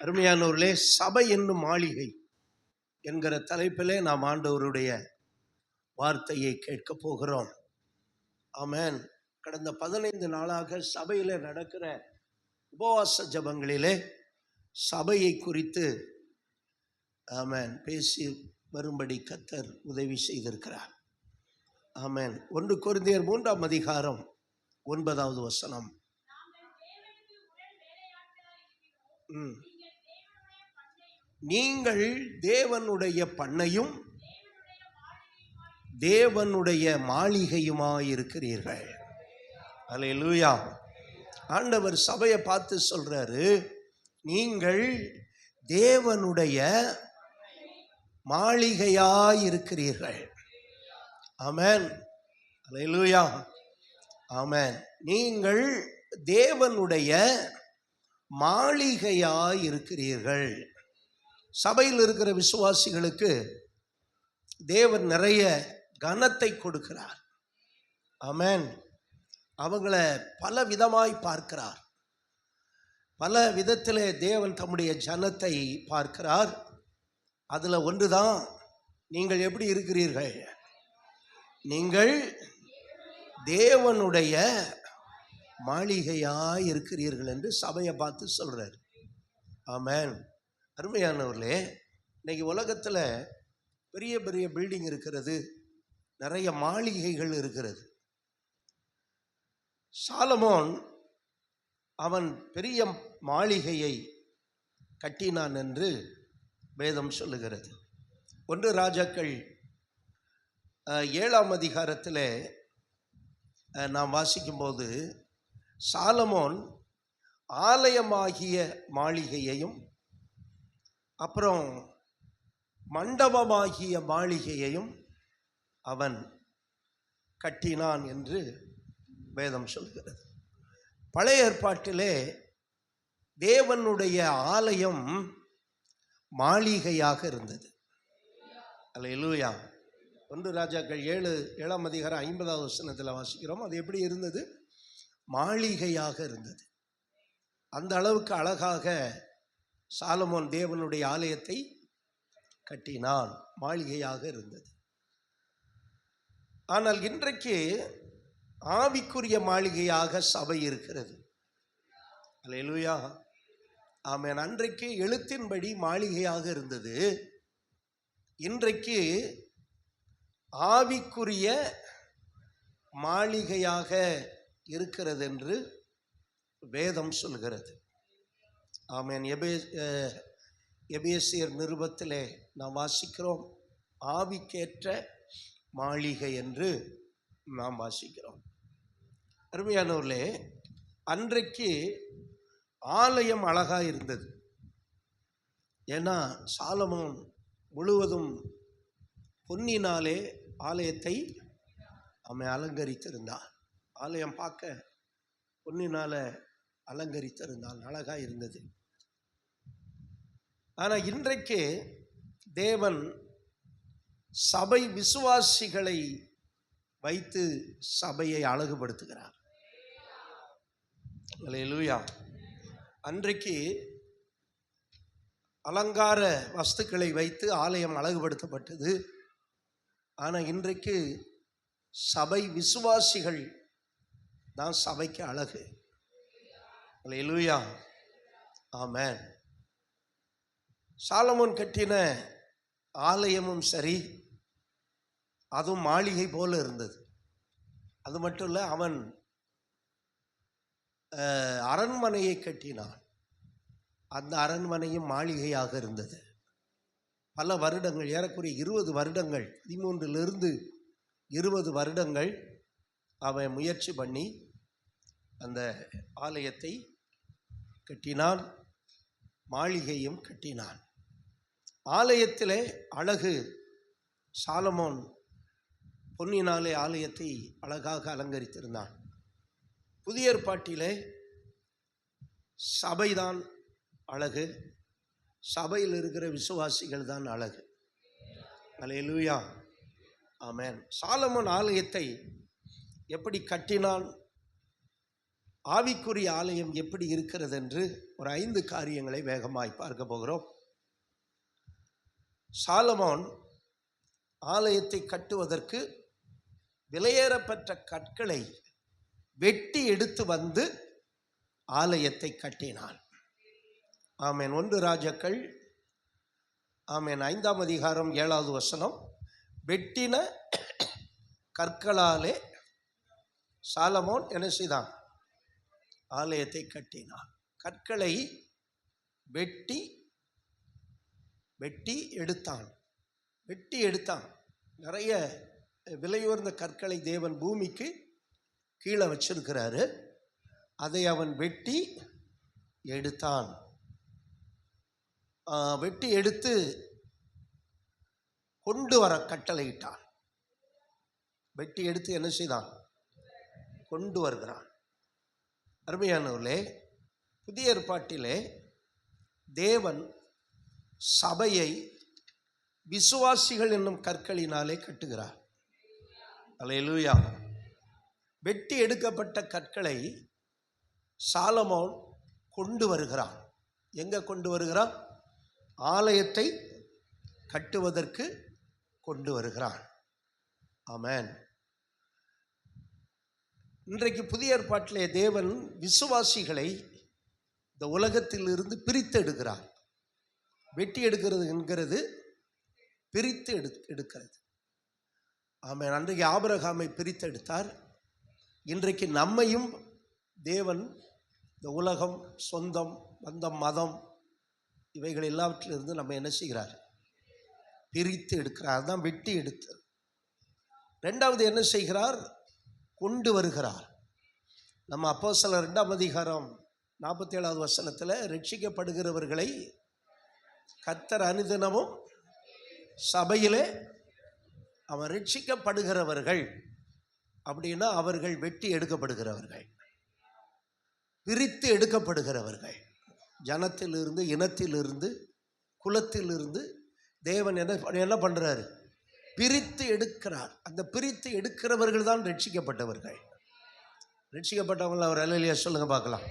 அருமையானவர்களே, சபை என்னும் மாளிகை என்கிற தலைப்பிலே நாம் ஆண்டவருடைய வார்த்தையை கேட்க போகிறோம். ஆமென். கடந்த 15 நாளாக சபையிலே நடக்கிற உபவாச ஜெபங்களிலே சபையை குறித்து ஆமென் பேசி வரும்படி கர்த்தர் உதவி செய்திருக்கிறார். ஆமென். 1 கொரிந்தியர் 3ஆம் அதிகாரம் 9வது வசனம். நீங்கள் தேவனுடைய பண்ணையும் தேவனுடைய மாளிகையுமாயிருக்கிறீர்கள். அல்லேலூயா. ஆண்டவர் சபையை பார்த்து சொல்றாரு, நீங்கள் தேவனுடைய மாளிகையாயிருக்கிறீர்கள். ஆமென். அல்லேலூயா. ஆமென். நீங்கள் தேவனுடைய மாளிகையாயிருக்கிறீர்கள். சபையில் இருக்கிற விசுவாசிகளுக்கு தேவன் நிறைய கனத்தை கொடுக்கிறார். ஆமென். அவங்கள பல விதமாய் பார்க்கிறார். பல விதத்திலே தேவன் தம்முடைய ஜனத்தை பார்க்கிறார். அதில் ஒன்றுதான், நீங்கள் எப்படி இருக்கிறீர்கள்? நீங்கள் தேவனுடைய மாளிகையாய் இருக்கிறீர்கள் என்று சபையை பார்த்து சொல்றார். ஆமென். அருமையானவர்களே, இன்னைக்கு உலகத்தில் பெரிய பெரிய பில்டிங் இருக்கிறது, நிறைய மாளிகைகள் இருக்கிறது. சாலமோன் அவன் பெரிய மாளிகையை கட்டினான் என்று வேதம் சொல்லுகிறது. 1 ராஜாக்கள் 7ஆம் அதிகாரத்தில் நாம் வாசிக்கும்போது, சாலமோன் ஆலயமாகிய மாளிகையையும் அப்புறம் மண்டபமாகிய மாளிகையையும் அவன் கட்டினான் என்று வேதம் சொல்கிறது. பழைய ஏற்பாட்டிலே தேவனுடைய ஆலயம் மாளிகையாக இருந்தது. அல்லேலூயா. 1 ராஜாக்கள் 7ஆம் அதிகாரம் 50வது வசனத்தில் வாசிக்கிறோம். அது எப்படி இருந்தது? மாளிகையாக இருந்தது. அந்த அளவுக்கு அழகாக சாலமோன் தேவனுடைய ஆலயத்தை கட்டினான். மாளிகையாக இருந்தது. ஆனால் இன்றைக்கு ஆவிக்குரிய மாளிகையாக சபை இருக்கிறது. அல்லேலூயா. ஆமென். அன்றைக்கு எழுத்தின்படி மாளிகையாக இருந்தது. இன்றைக்கு ஆவிக்குரிய மாளிகையாக இருக்கிறது என்று வேதம் சொல்கிறது. ஆமென். எபேசியர் நிருபத்திலே நாம் வாசிக்கிறோம், ஆவிக்கேற்ற மாளிகை என்று நாம் வாசிக்கிறோம். அருமையானவர்களே, அன்றைக்கு ஆலயம் அழகாக இருந்தது. ஏன்னா சாலமோன் முழுவதும் பொன்னினாலே ஆலயத்தை அவன் அலங்கரித்திருந்தான். ஆலயம் பார்க்க பொன்னினால அலங்கரித்திருந்தான், அழகாக இருந்தது. ஆனால் இன்றைக்கு தேவன் சபை விசுவாசிகளை வைத்து சபையை அழகுபடுத்துகிறார். அல்லேலூயா. அன்றைக்கு அலங்கார வஸ்துக்களை வைத்து ஆலயம் அழகுபடுத்தப்பட்டது. ஆனால் இன்றைக்கு சபை விசுவாசிகள் தான் சபைக்கு அழகு. அல்லேலூயா. ஆமென். சாலமோன் கட்டின ஆலயமும் சரி, அதுவும் மாளிகை போல இருந்தது. அது மட்டும் இல்லை, அவன் அரண்மனையை கட்டினான். அந்த அரண்மனையும் மாளிகையாக இருந்தது. பல வருடங்கள், ஏறக்குறைய 20 வருடங்கள், 13லிருந்து 20 வருடங்கள் அவன் முயற்சி பண்ணி அந்த ஆலயத்தை கட்டினான், மாளிகையும் கட்டினான். ஆலயத்திலே அழகு. சாலமோன் பொன்னினாலே ஆலயத்தை அழகாக அலங்கரித்திருந்தான். புதிய ஏற்பாட்டிலே சபைதான் அழகு. சபையில் இருக்கிற விசுவாசிகள் தான் அழகு. அல்லேலூயா. ஆமென். சாலமோன் ஆலயத்தை எப்படி கட்டினான்? ஆவிக்குரிய ஆலயம் எப்படி இருக்கிறது என்று ஒரு 5 காரியங்களை வேகமாய் பார்க்க போகிறோம். சாலமோன் ஆலயத்தை கட்டுவதற்கு விலையேறப்பெற்ற கற்களை வெட்டி எடுத்து வந்து ஆலயத்தை கட்டினான். ஆமென். 1 ராஜாக்கள் ஆமென் 5ஆம் அதிகாரம் 7வது வசனம். வெட்டின கற்களாலே சாலமோன் என்ன செய்தான்? ஆலயத்தை கட்டினான். கற்களை வெட்டி எடுத்தான். நிறைய விலையுயர்ந்த கற்களை தேவன் பூமிக்கு கீழே வச்சிருக்கிறாரு. அதை அவன் வெட்டி எடுத்தான். வெட்டி எடுத்து கொண்டு வர கட்டளையிட்டான். வெட்டி எடுத்து என்ன செய்தான்? கொண்டு வருகிறான். அருமையானவர்களே, புதிய ஏற்பாட்டிலே தேவன் சபையை விசுவாசிகள் என்னும் கற்களினாலே கட்டுகிறார். அல்லேலூயா. வெட்டி எடுக்கப்பட்ட கற்களை சாலமோன் கொண்டு வருகிறான். எங்க கொண்டு வருகிறான்? ஆலயத்தை கட்டுவதற்கு கொண்டு வருகிறான். ஆமென். இன்றைக்கு புதிய ஏற்பாட்டிலே தேவன் விசுவாசிகளை இந்த உலகத்தில் இருந்து பிரித்து எடுக்கிறார். வெட்டி எடுக்கிறது என்கிறது பிரித்து எடுக்கிறது. ஆமென். அன்றைக்கு ஆபிரகாமை பிரித்து எடுத்தார். இன்றைக்கு நம்மையும் தேவன் இந்த உலகம், சொந்தம், பந்தம், மதம் இவைகள் எல்லாவற்றிலிருந்து நம்ம என்ன செய்கிறார்? பிரித்து எடுக்கிறார். அதுதான் வெட்டி எடுத்தது. 2வது என்ன செய்கிறார்? கொண்டு வருகிறார். நம்ம அப்போஸ்தலர் 2ஆம் அதிகாரம் 47வது வசனத்தில் ரட்சிக்கப்படுகிறவர்களை கர்த்தர் அனுதினமும் சபையிலே அவன் ரட்சிக்கப்படுகிறவர்கள் அப்படின்னா அவர்கள் வெட்டி எடுக்கப்படுகிறவர்கள், பிரித்து எடுக்கப்படுகிறவர்கள். ஜனத்திலிருந்து, இனத்திலிருந்து, குலத்திலிருந்து தேவன் என்ன பண்றாரு? பிரித்து எடுக்கிறார். அந்த பிரித்து எடுக்கிறவர்கள் தான் ரட்சிக்கப்பட்டவர்கள். ரட்சிக்கப்பட்டவர்கள் அவர் அல்லேலூயா சொல்லுங்க பார்க்கலாம்.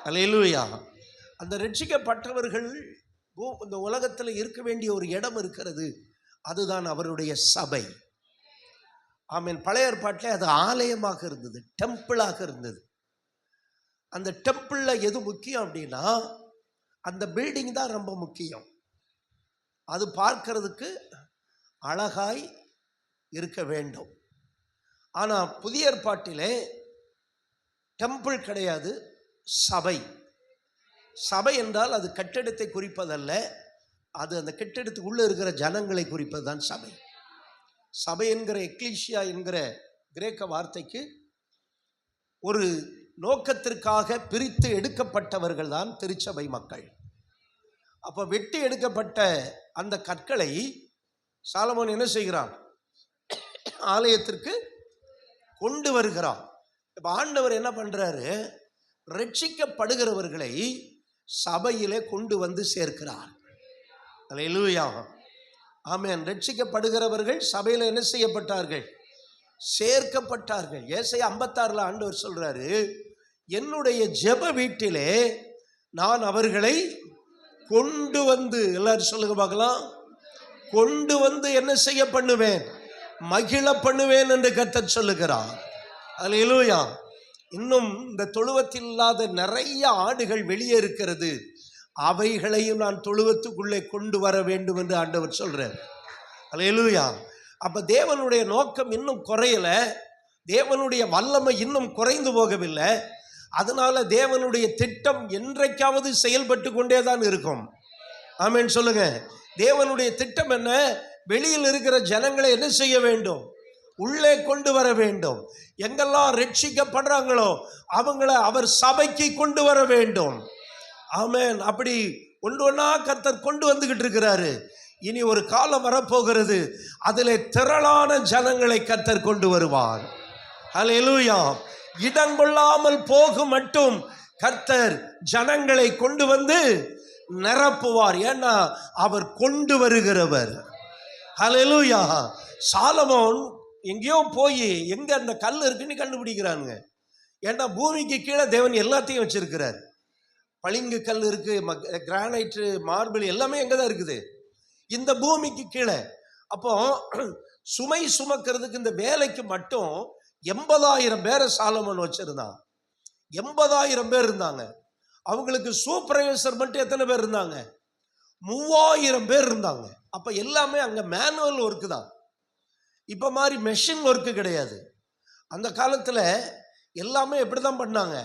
அல்லேலூயா. அந்த ரட்சிக்கப்பட்டவர்கள் இந்த உலகத்தில் இருக்க வேண்டிய ஒரு இடம் இருக்கிறது. அதுதான் அவருடைய சபை. ஆமென். பழைய ஏற்பாட்டில் அது ஆலயமாக இருந்தது, டெம்பிளாக இருந்தது. அந்த டெம்பிளில் எது முக்கியம் அப்படின்னா அந்த பில்டிங் தான் ரொம்ப முக்கியம். அது பார்க்கிறதுக்கு அழகாய் இருக்க வேண்டும். ஆனால் புதிய ஏற்பாட்டிலே டெம்பிள் கிடையாது, சபை. சபை என்றால் அது கட்டிடத்தை குறிப்பதல்ல, அது அந்த கட்டிடத்துக்குள்ளே இருக்கிற ஜனங்களை குறிப்பது தான் சபை. சபை என்கிற எக்லீசியா என்கிற கிரேக்க வார்த்தைக்கு ஒரு நோக்கத்திற்காக பிரித்து எடுக்கப்பட்டவர்கள் தான் திருச்சபை மக்கள். அப்போ வெட்டி எடுக்கப்பட்ட அந்த கற்களை சாலமோன் என்ன செய்கிறான்? ஆலயத்திற்கு கொண்டு வருகிறான். இப்போ ஆண்டவர் என்ன பண்றாரு? ரட்சிக்கப்படுகிறவர்களை சபையிலே கொண்டு வந்து சேர்க்கிறார். அல்லேலூயா. ஆமென். ரட்சிக்கப்படுகிறவர்கள் சபையில் என்ன செய்யப்பட்டார்கள்? சேர்க்கப்பட்டார்கள். ஏசாயா 56 ஆண்டவர் சொல்றாரு, என்னுடைய ஜெப வீட்டிலே நான் அவர்களை கொண்டு வந்து, எல்லாரும் சொல்லுங்க பார்க்கலாம், கொண்டு வந்து என்ன செய்ய பண்ணுவேன்? மகிழ பண்ணுவேன் என்று கர்த்தர் சொல்லுகிறார். அல்லேலூயா. இன்னும் இந்த தொழுவத்தில் இல்லாத நிறைய ஆடுகள் வெளியே இருக்கிறது. அவைகளையும் நான் தொழுவத்துக்குள்ளே கொண்டு வர வேண்டும் என்று ஆண்டவர் சொல்றார். அல்லேலூயா. அப்ப தேவனுடைய நோக்கம் இன்னும் குறையல, தேவனுடைய வல்லமை இன்னும் குறைந்து போகவில்லை. அதனால தேவனுடைய திட்டம் என்றைக்காவது செயல்பட்டு கொண்டே தான் இருக்கும். ஆமென் சொல்லுங்க. தேவனுடைய திட்டம் என்ன? வெளியில் இருக்கிற ஜனங்களை என்ன செய்ய வேண்டும்? உள்ளே கொண்டு வர வேண்டும். எங்கெல்லாம் ரட்சிக்கப்படுறாங்களோ அவங்கள அவர் சபைக்கு கொண்டு வர வேண்டும். ஆமென். அப்படி ஒன்று ஒன்றா கர்த்தர் கொண்டு வந்துகிட்டு இருக்கிறாரு. இனி ஒரு காலம் வரப்போகிறது, அதிலே திரளான ஜனங்களை கர்த்தர் கொண்டு வருவார். அல்லேலூயா. இடங்கொள்ளாமல் போகும் மட்டும் கர்த்தர் ஜனங்களை கொண்டு வந்து நிரப்புவார். ஏன்னா அவர் கொண்டு வருகிறவர். அல்லேலூயா. சாலமோன் எங்கேயோ போய் எங்க அந்த கல் இருக்குன்னு கண்டுபிடிக்கிறானுங்க. ஏன்னா பூமிக்கு கீழே தேவன் எல்லாத்தையும் வச்சிருக்கிறார். பளிங்கு கல் இருக்கு, கிரானைட்டு, மார்பிள் எல்லாமே எங்க தான் இருக்குது? இந்த பூமிக்கு கீழே. அப்போ சுமை சுமக்கிறதுக்கு இந்த வேலைக்கு மட்டும் 80,000 பேரை சாலமோன் வச்சிருந்தான். 80,000 பேர் இருந்தாங்க. அவங்களுக்கு சூப்பர்வைசர் மட்டும் எத்தனை பேர் இருந்தாங்க? 3,000 பேர் இருந்தாங்க. அப்ப எல்லாமே அங்க மேனுவல் ஒர்க்கு தான். இப்ப மாதிரி மெஷின் ஒர்க்கு கிடையாது. அந்த காலத்துல எல்லாமே எப்படிதான் பண்ணாங்க?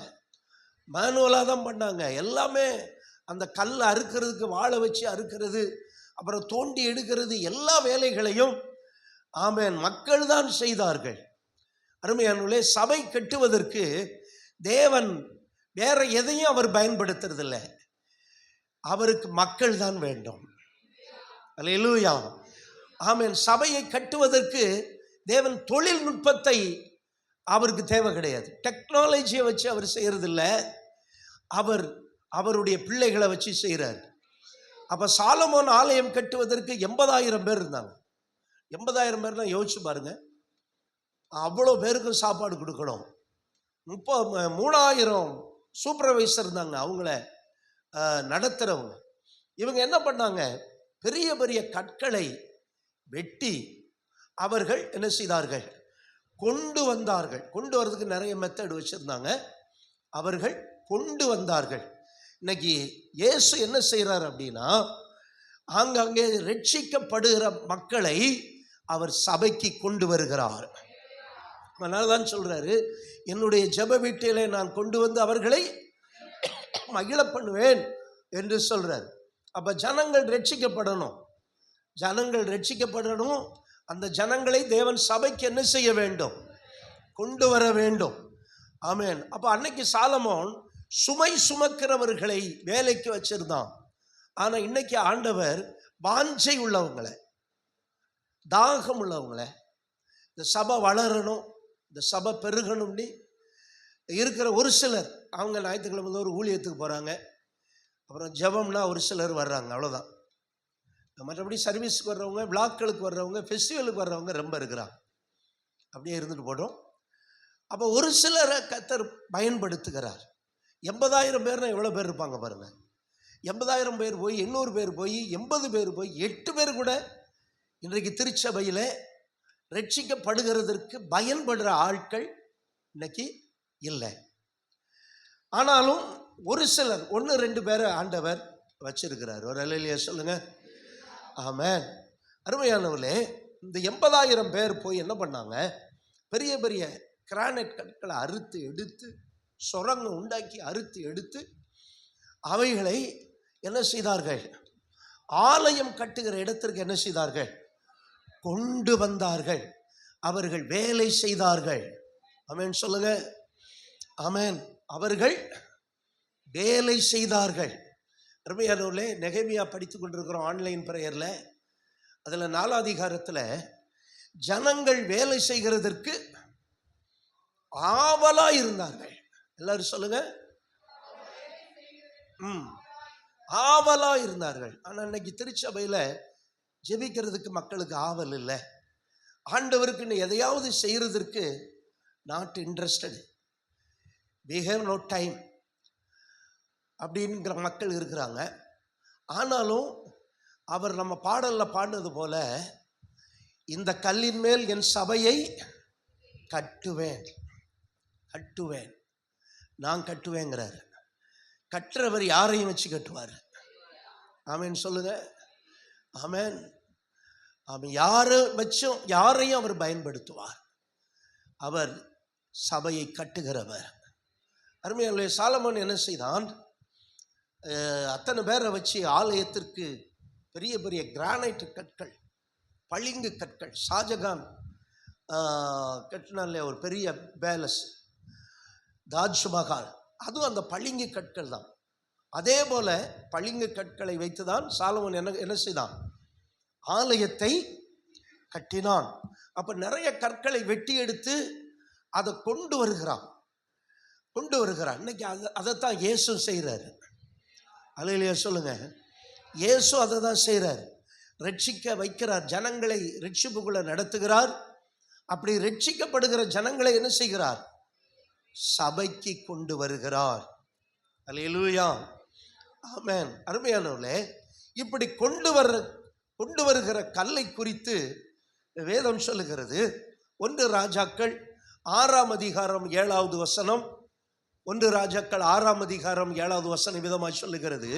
மேனுவலா தான் பண்ணாங்க. எல்லாமே அந்த கல் அறுக்கிறதுக்கு வாழை வச்சு அறுக்கிறது, அப்புறம் தோண்டி எடுக்கிறது, எல்லா வேலைகளையும் ஆமென் மக்கள் தான் செய்தார்கள். அருமையானவர்களே, சபை கட்டுவதற்கு தேவன் வேற எதையும் அவர் பயன்படுத்துறதில்லை. அவருக்கு மக்கள் தான் வேண்டும். அல்லேலூயா, ஆமென். சபையை கட்டுவதற்கு தேவன் தொழில்நுட்பத்தை அவருக்கு தேவை கிடையாது. டெக்னாலஜியை வச்சு அவர் செய்யறதில்ல, அவர் அவருடைய பிள்ளைகளை வச்சு செய்கிறார். அப்ப சாலமோன் ஆலயம் கட்டுவதற்கு 80,000 பேர் இருந்தாங்க. 80,000 பேர்னா யோசிச்சு பாருங்க, அவ்வளோ பேருக்கும் சாப்பாடு கொடுக்கணும். 3,000 சூப்பர்வைசர் இருந்தாங்க, அவங்கள நடத்துறவங்க. இவங்க என்ன பண்ணாங்க? பெரிய பெரிய கற்களை வெட்டி அவர்கள் என்ன செய்தார்கள்? கொண்டு வந்தார்கள். கொண்டு வரதுக்கு நிறைய மெத்தட் வச்சிருந்தாங்க. அவர்கள் கொண்டு வந்தார்கள். இன்னைக்கு இயேசு என்ன செய்யறார் அப்படின்னா, ஆங்காங்கே ரட்சிக்கப்படுகிற மக்களை அவர் சபைக்கு கொண்டு வருகிறார். அதனால்தான் சொல்றாரு, என்னுடைய ஜெப வீட்டிலே நான் கொண்டு வந்து அவர்களை மகிழ பண்ணுவேன் என்று சொல்றார். அப்ப ஜனங்கள் ரட்சிக்கப்படணும். ஜனங்கள் ரட்சிக்கப்படணும். அந்த ஜனங்களை தேவன் சபைக்கு என்ன செய்ய வேண்டும்? கொண்டு வர வேண்டும். ஆமென். அப்ப அன்னைக்கு சாலமோன் சுமை சுமக்கிறவர்களை வேலைக்கு வச்சிருந்தான். ஆனா இன்னைக்கு ஆண்டவர் வாஞ்சை உள்ளவங்களை, தாகம் உள்ளவங்களை, இந்த சபை வளரணும், இந்த சபை பெருகணும்னு இருக்கிற ஒரு சிலர், அவங்க ஞாயிற்றுக்கிழமை ஒரு ஊழியத்துக்கு போகிறாங்க, அப்புறம் ஜெபம்னா ஒரு சிலர் வர்றாங்க, அவ்வளோதான். மற்றபடி சர்வீஸுக்கு வர்றவங்க, விழாக்களுக்கு வர்றவங்க, ஃபெஸ்டிவலுக்கு வர்றவங்க ரொம்ப இருக்கிறாங்க. அப்படியே இருந்துட்டு போட்டோம். அப்போ ஒரு சிலரை கர்த்தர் பயன்படுத்துகிறார். 80,000 பேர்னா எவ்வளோ பேர் இருப்பாங்க பாருங்க. 80,000 பேர் போய் 800 பேர் போய் 80 பேர் போய் 8 பேர் கூட இன்றைக்கு திருச்சபையில் ரட்சிக்கப்படுகிறதற்கு பயன்படுற ஆட்கள் இன்னைக்கு இல்லை. ஆனாலும் ஒரு சிலர் 1-2 பேரை ஆண்டவர் வச்சிருக்கிறார். ஒரு அல்லேலூயா சொல்லுங்க. ஆமென். அருமையானவர்களே, இந்த 80,000 பேர் போய் என்ன பண்ணாங்க? பெரிய பெரிய கிரானைட் கற்களை அறுத்து எடுத்து, சுரங்கம் உண்டாக்கி அறுத்து எடுத்து, அவைகளை என்ன செய்தார்கள்? ஆலயம் கட்டுகிற இடத்திற்கு என்ன செய்தார்கள்? கொண்டு வந்தார்கள். அவர்கள் வேலை செய்தார்கள். ஆமென் சொல்லுங்க. ஆமென். அவர்கள் வேலை செய்தார்கள். அருமையானவர்களே, நெகேமியா படித்து கொண்டிருக்கிறோம் ஆன்லைன் பிரேயரில். அதில் 4 அதிகாரத்தில் ஜனங்கள் வேலை செய்கிறதற்கு ஆவலா இருந்தார்கள். எல்லாரும் சொல்லுங்க. ஆவலா இருந்தார்கள். ஆனால் இன்னைக்கு திருச்சபையில் ஜெபிக்கிறதுக்கு மக்களுக்கு ஆவல் இல்லை. ஆண்டவருக்கு எதையாவது செய்யறதற்கு not interested, we have no time அப்படிங்கிற மக்கள் இருக்கிறாங்க. ஆனாலும் அவர் நம்ம பாடலில் பாடினது போல, இந்த கல்லின் மேல் என் சபையை கட்டுவேன், கட்டுவேன், நான் கட்டுவேங்கிறார். கட்டுறவர் யாரையும் வச்சு கட்டுவார். ஆமென் சொல்லுங்க. ஆமென். அவன் யாரை வச்சும் யாரையும் அவர் பயன்படுத்துவார். அவர் சபையை கட்டுகிறவர். அருமையானவர்களே, சாலமோன் என்ன செய்தான்? அத்தனை பேரை வச்சு ஆலயத்திற்கு பெரிய பெரிய கிரானைட் கற்கள், பளிங்கு கற்கள், ஷாஜகான் கட்டினால ஒரு பெரிய பேலஸ், தாஜ்மஹால், அதுவும் அந்த பளிங்கு கற்கள் தான். அதே போல பளிங்கு கற்களை வைத்துதான் சாலமோன் என்ன செய்தான்? ஆலயத்தை கட்டினான். அப்ப நிறைய கற்களை வெட்டி எடுத்து அதை கொண்டு வருகிறான். இன்னைக்கு அதைத்தான் இயேசு செய்கிறாரு. அல்லேலூயா சொல்லுங்க. இயேசு அதை தான் செய்கிறார். ரட்சிக்க வைக்கிறார், ஜனங்களை ரட்சிப்புக்குள்ள நடத்துகிறார். அப்படி ரட்சிக்கப்படுகிற ஜனங்களை என்ன செய்கிறார்? சபைக்கு கொண்டு வருகிறார். அல்லேலூயா, ஆமென். அருமையானவர்களே, இப்படி கொண்டு வருகிற கல்லை குறித்து வேதம் சொல்லுகிறது. 1 ராஜாக்கள் 6ஆம் அதிகாரம் 7வது வசனம். 1 ராஜாக்கள் 6ஆம் அதிகாரம் 7வது வசனம் விதமாய் சொல்லுகிறது,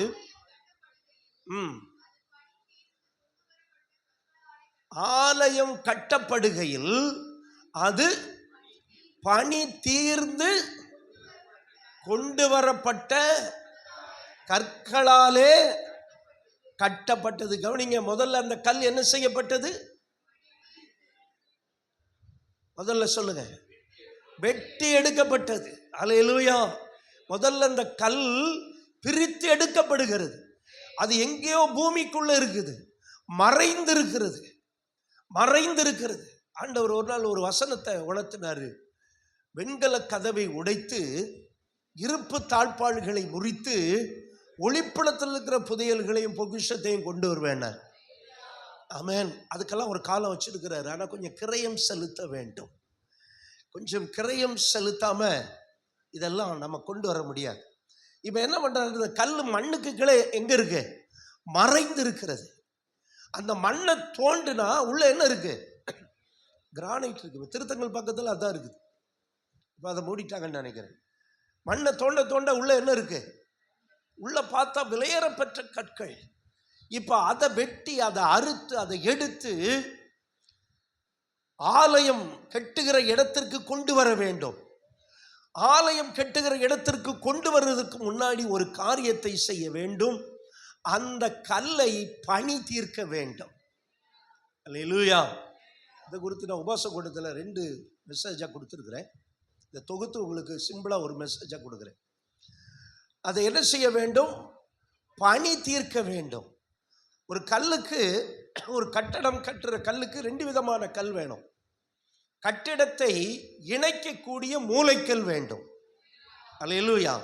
ஆலயம் கட்டப்படுகையில் அது பணி தீர்ந்து கொண்டு வரப்பட்ட கற்களாலே கட்டப்பட்டது. கவனிங்க, முதல்ல அந்த கல் என்ன செய்யப்பட்டது? முதல்ல சொல்லுங்க, வெட்டி எடுக்கப்பட்டது. அல்லேலூயா. முதல்ல அந்த கல் பிரித்து எடுக்கப்படுகிறது. அது எங்கேயோ பூமிக்குள்ள இருக்குது, மறைந்திருக்கிறது. ஆண்டவர் ஒரு நாள் ஒரு வசனத்தை உணர்த்தினாரு. வெண்கல கதவை உடைத்து இருப்பு தாழ்பாள்களை முறித்து ஒளிப்படத்தில் இருக்கிற புதையல்களையும் பொக்கிஷத்தையும் கொண்டு வருவேன். ஆமென். அதுக்கெல்லாம் ஒரு காலம் வச்சிருக்கிறாரு. ஆனால் கொஞ்சம் கிரயம் செலுத்த வேண்டும். கொஞ்சம் கிரயம் செலுத்தாம இதெல்லாம் நம்ம கொண்டு வர முடியாது. இப்போ என்ன பண்றாரு? கல் மண்ணுக்கு கீழே எங்க இருக்கு? மறைந்து இருக்கிறது. அந்த மண்ணை தோண்டுனா உள்ள என்ன இருக்கு? கிரானைட் இருக்கு. திருத்தங்கள் பக்கத்தில் அதான் இருக்குது. இப்போ அதை மூடிட்டாங்கன்னு நினைக்கிறேன். மண்ணை தோண்ட உள்ள என்ன இருக்கு? உள்ள பார்த்தா விலையேறப்பெற்ற கற்கள். இப்போ அதை வெட்டி, அதை அறுத்து, அதை எடுத்து ஆலயம் கட்டுகிற இடத்திற்கு கொண்டு வர வேண்டும். ஆலயம் கட்டுகிற இடத்திற்கு கொண்டு வருவதற்கு முன்னாடி ஒரு காரியத்தை செய்ய வேண்டும். அந்த கல்லை பணி தீர்க்க வேண்டும். அல்லேலூயா. இதை குறித்து நான் உபாச கூட்டத்தில் 2 மெசேஜாக கொடுத்துருக்குறேன். இந்த தொகுத்து உங்களுக்கு சிம்பிளாக ஒரு மெசேஜாக கொடுக்குறேன். அதை என்ன செய்ய வேண்டும்? பணி தீர்க்க வேண்டும். ஒரு கல்லுக்கு, ஒரு கட்டடம் கட்டுற கல்லுக்கு 2 விதமான கல் வேணும். கட்டிடத்தை இணைக்கக்கூடிய மூலைக்கல் வேண்டும். அல்லேலூயா.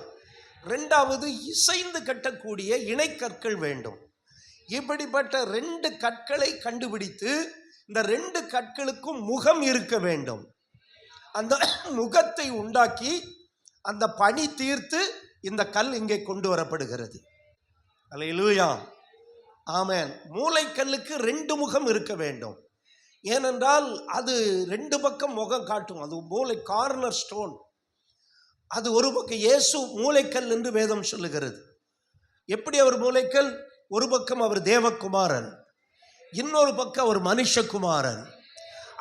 2வது இசைந்து கட்டக்கூடிய இணைக்கற்கள் வேண்டும். இப்படிப்பட்ட 2 கற்களை கண்டுபிடித்து இந்த 2 கற்களுக்கும் முகம் இருக்க வேண்டும். அந்த முகத்தை உண்டாக்கி அந்த பணி தீர்த்து இந்த கல் இங்கே கொண்டு வரப்படுகிறது. அல்லேலூயா, ஆமென். மூலைக்கல்லுக்கு 2 முகம் இருக்க வேண்டும். ஏனென்றால் அது 2 பக்கம் முகம் காட்டும். அது மூலை, கார்னர் ஸ்டோன். அது ஒரு பக்கம் இயேசு மூலைக்கல் என்று வேதம் சொல்லுகிறது. எப்படி அவர் மூலைக்கல்? ஒரு பக்கம் அவர் தேவகுமாரன், இன்னொரு பக்கம் அவர் மனுஷகுமாரன்.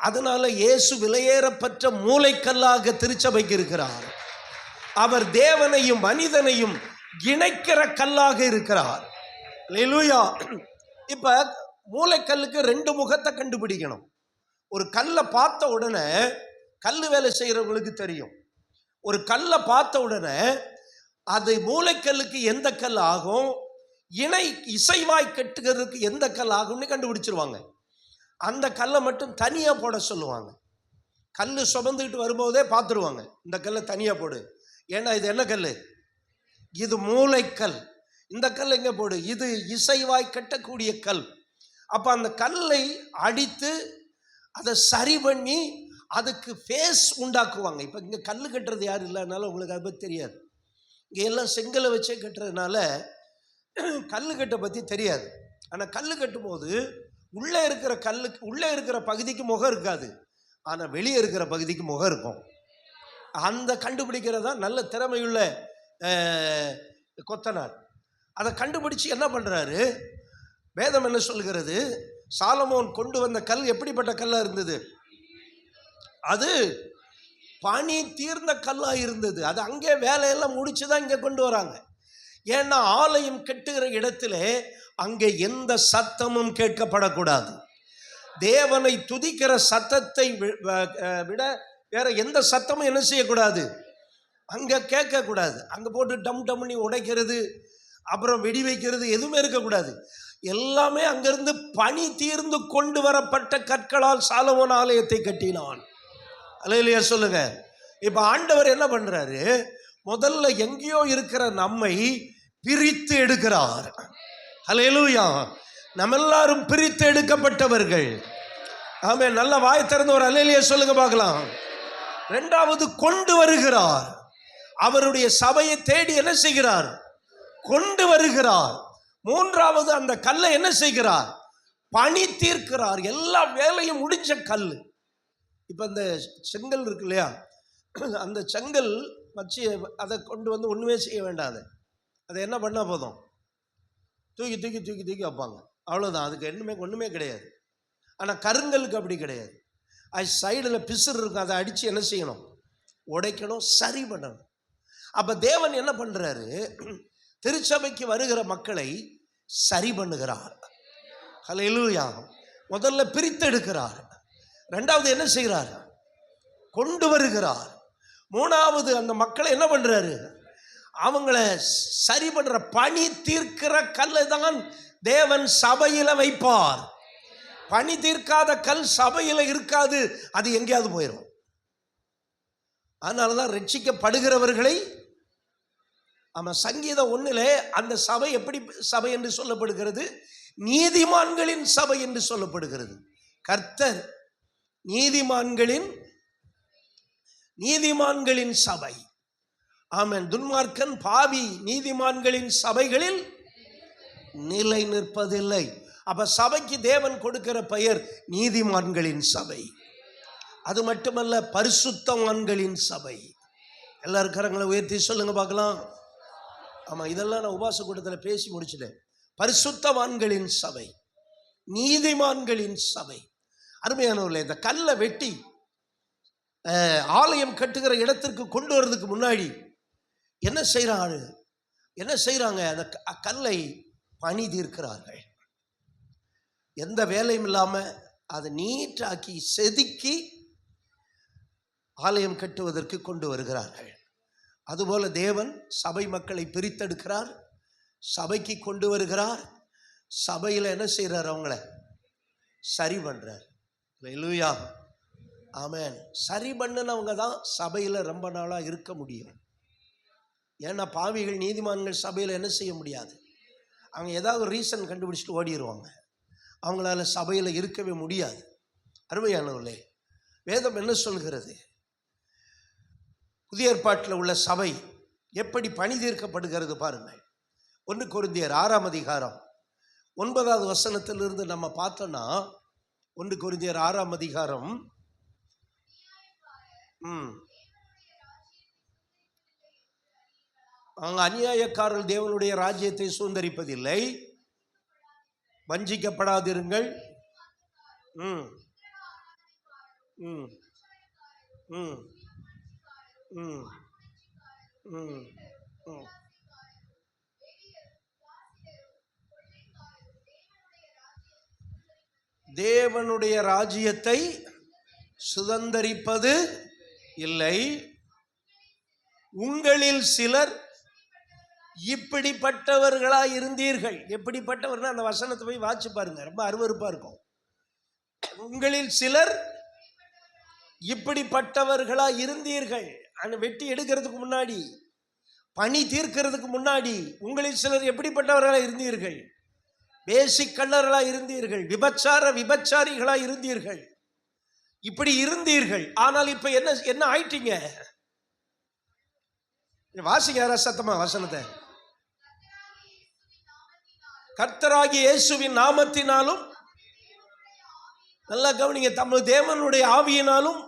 அதனால இயேசு விலையேறப்பட்ட மூலைக்கல்லாக திருச்சபைக்கு இருக்கிறார். அவர் தேவனையும் மனிதனையும் இணைக்கிற கல்லாக இருக்கிறார். அல்லேலூயா. இப்ப மூலைக்கல்லுக்கு 2 முகத்தை கண்டுபிடிக்கணும். ஒரு கல்லை பார்த்த உடனே, கல்லு வேலை செய்யறவங்களுக்கு தெரியும், ஒரு கல்லை பார்த்த உடனே அது மூலைக்கல்லுக்கு எந்த கல் ஆகும், இசைவாய் கட்டுகிறதுக்கு எந்த கல் ஆகும்னு கண்டுபிடிச்சிருவாங்க. அந்த கல்லை மட்டும் தனியா போட சொல்லுவாங்க. கல்லு சுமந்துக்கிட்டு வரும்போதே பார்த்துருவாங்க, இந்த கல்லை தனியா போடு. ஏன்னா இது என்ன கல்? இது மூலைக்கல். இந்த கல் எங்க போடு? இது இசைவாய் கட்டக்கூடிய கல். அப்ப அந்த கல்லை அடித்து அதை சரி பண்ணி அதுக்கு ஃபேஸ் உண்டாக்குவாங்க. இப்போ இங்கே கல் கட்டுறது யாரும் இல்லைனால உங்களுக்கு அதை பற்றி தெரியாது. இங்கே எல்லாம் செங்கலை வச்சே கட்டுறதுனால கல் கட்ட பற்றி தெரியாது. ஆனால் கல் கட்டும்போது உள்ளே இருக்கிற பகுதிக்கு முகம் இருக்காது, ஆனால் வெளியே இருக்கிற பகுதிக்கு முகம் இருக்கும். அந்த கண்டுபிடிக்கிறதா நல்ல திறமையுள்ள கொத்தனார். அதை கண்டுபிடிச்சு என்ன பண்ணுறாரு? வேதம் என்ன சொல்கிறது? சாலமோன் கொண்டு வந்த கல் எப்படிப்பட்ட கல்லாக இருந்தது? அது பணி தீர்ந்த கல்லாக இருந்தது. அது அங்கே வேலையெல்லாம் முடிச்சுதான் இங்கே கொண்டு வராங்க. ஏன்னா ஆலயம் கட்டுகிற இடத்துல அங்கே எந்த சத்தமும் கேட்கப்படக்கூடாது. தேவனை துதிக்கிற சத்தத்தை விட வேற எந்த சத்தமும் என்ன செய்யக்கூடாது, அங்கே கேட்கக்கூடாது. அங்கே போட்டு டம் டம்னி உடைக்கிறது, அப்புறம் வெடி வைக்கிறது எதுவுமே இருக்கக்கூடாது. எல்லாமே அங்கிருந்து பணி தீர்ந்து கொண்டு வரப்பட்ட கற்களால் சாலமோன் ஆலயத்தை கட்டினான். அல்லேலூயா சொல்லுங்க. இப்ப ஆண்டவர் என்ன பண்றாரு? முதல்ல எங்கேயோ இருக்கிற நம்மை பிரித்து எடுக்கிறார். அல்லேலூயா. நம்ம எல்லாரும் பிரித்து எடுக்கப்பட்டவர்கள். ஆமென். நல்ல வாய் திறந்து ஒரு அல்லேலூயா சொல்லுங்க பார்க்கலாம். 2வது கொண்டு வருகிறார். அவருடைய சபையை தேடி என்ன செய்கிறார்? கொண்டு வருகிறார். மூன்றாவது அந்த கல்லை என்ன செய்கிறார்? பணி தீர்க்கிறார். எல்லா வேலையும் முடிஞ்ச கல். இப்ப இந்த செங்கல் இருக்கு இல்லையா, அந்த செங்கல் வச்சு அதை கொண்டு வந்து ஒண்ணுமே செய்ய வேண்டாது. அதை என்ன பண்ணா போதும்? தூக்கி தூக்கி தூக்கி தூக்கி வைப்பாங்க, அவ்வளவுதான். அதுக்கு ஒண்ணுமே கிடையாது. ஆனா கருங்கலுக்கு அப்படி கிடையாது. அது சைடுல பிசுறு இருக்கும், அதை அடிச்சு என்ன செய்யணும்? உடைக்கணும், சரி பண்ணணும். அப்ப தேவன் என்ன பண்றாரு? திருச்சபைக்கு வருகிற மக்களை சரி பண்ணுகிறார். ஹல்லேலூயா. முதல்ல பிரித்தெடுக்கிறார். இரண்டாவது என்ன செய்கிறார்? கொண்டு வருகிறார். மூணாவது அந்த மக்களை என்ன பண்றாரு? அவங்கள சரி பண்ற பணி தீர்க்கிற கல்லை தான் தேவன் சபையில வைப்பார். பணி தீர்க்காத கல் சபையில இருக்காது, அது எங்கேயாவது போயிடும். அதனாலதான் ரட்சிக்கப்படுகிறவர்களை சங்கீதம் 1 அந்த சபை எப்படி சபை என்று சொல்லப்படுகிறது? நீதிமான்களின் சபை என்று சொல்லப்படுகிறது. கர்த்தர் நீதிமான்களின் சபை. ஆமென். துன்மார்க்கன் பாவி நீதிமான்களின் சபைகளில் நிலை நிற்பதில்லை. அப்ப சபைக்கு தேவன் கொடுக்கிற பெயர் நீதிமான்களின் சபை. அது மட்டுமல்ல, பரிசுத்தவான்களின் சபை. எல்லாரும் கரங்களை உயர்த்தி சொல்லுங்க பார்க்கலாம். ஆமா, இதெல்லாம் நான் உபாச கூட்டத்தில் பேசி முடிச்சிட்டேன். பரிசுத்தவான்களின் சபை, நீதிமான்களின் சபை. அருமையானவர்களே, இந்த கல்லை வெட்டி ஆலயம் கட்டுகிற இடத்திற்கு கொண்டு வர்றதுக்கு முன்னாடி என்ன செய்றாங்க? அந்த கல்லை பணி தீர்க்கிறார்கள். எந்த வேலையும் இல்லாம அதை நீட்டாக்கி செதுக்கி ஆலயம் கட்டுவதற்கு கொண்டு வருகிறார்கள். அதுபோல தேவன் சபை மக்களை பிரித்தெடுக்கிறார், சபைக்கு கொண்டு வருகிறார். சபையில் என்ன செய்கிறார்? அவங்கள சரி பண்றார். ஹல்லேலூயா. ஆமென். சரி பண்ணினவங்க தான் சபையில் ரொம்ப நாளாக இருக்க முடியும். ஏன்னா பாவிகள் நீதிமான்கள் சபையில் என்ன செய்ய முடியாது. அவங்க ஏதாவது ரீசன் கண்டுபிடிச்சிட்டு ஓடிடுவாங்க. அவங்களால சபையில் இருக்கவே முடியாது. அருமையானவர்களே, வேதம் என்ன சொல்கிறது? புதிய ஏற்பாட்டில் உள்ள சபை எப்படி பணி தீர்க்கப்படுகிறது பாருங்கள். 1 கொரிந்தியர் 6 அதிகாரம் 9வது வசனத்திலிருந்து நம்ம பார்த்தோம்னா, 1 கொரிந்தியர் 6 அதிகாரம் அவங்க அநியாயக்காரர்கள் தேவனுடைய ராஜ்யத்தை சுதந்தரிப்பதில்லை, வஞ்சிக்கப்படாதிருங்கள், தேவனுடைய ராஜ்யத்தை சுதந்தரிப்பது இல்லை. உங்களில் சிலர் இப்படிப்பட்டவர்களா இருந்தீர்கள். எப்படிப்பட்டவர்கள்? அந்த வசனத்தை போய் வாசிச்சு பாருங்க, ரொம்ப அருவருப்பா இருக்கும். உங்களில் சிலர் இப்படிப்பட்டவர்களா இருந்தீர்கள். அந்த வெட்டி எடுக்கிறதுக்கு முன்னாடி, பணி தீர்க்கிறதுக்கு முன்னாடி உங்களில் சிலர் எப்படிப்பட்டவர்களா இருந்தீர்கள்? பேசிக்கள்ளர்களா இருந்தீர்கள், விபச்சாரிகளா இருந்தீர்கள், இப்படி இருந்தீர்கள். ஆனால் இப்ப என்ன ஆயிட்டீங்க? வாசிங்க சத்தமா வசனத்தை. கர்த்தராகிய இயேசுவின் நாமத்தினாலும், நல்லா கவனிங்க, தமது தேவனுடைய ஆவியினாலும்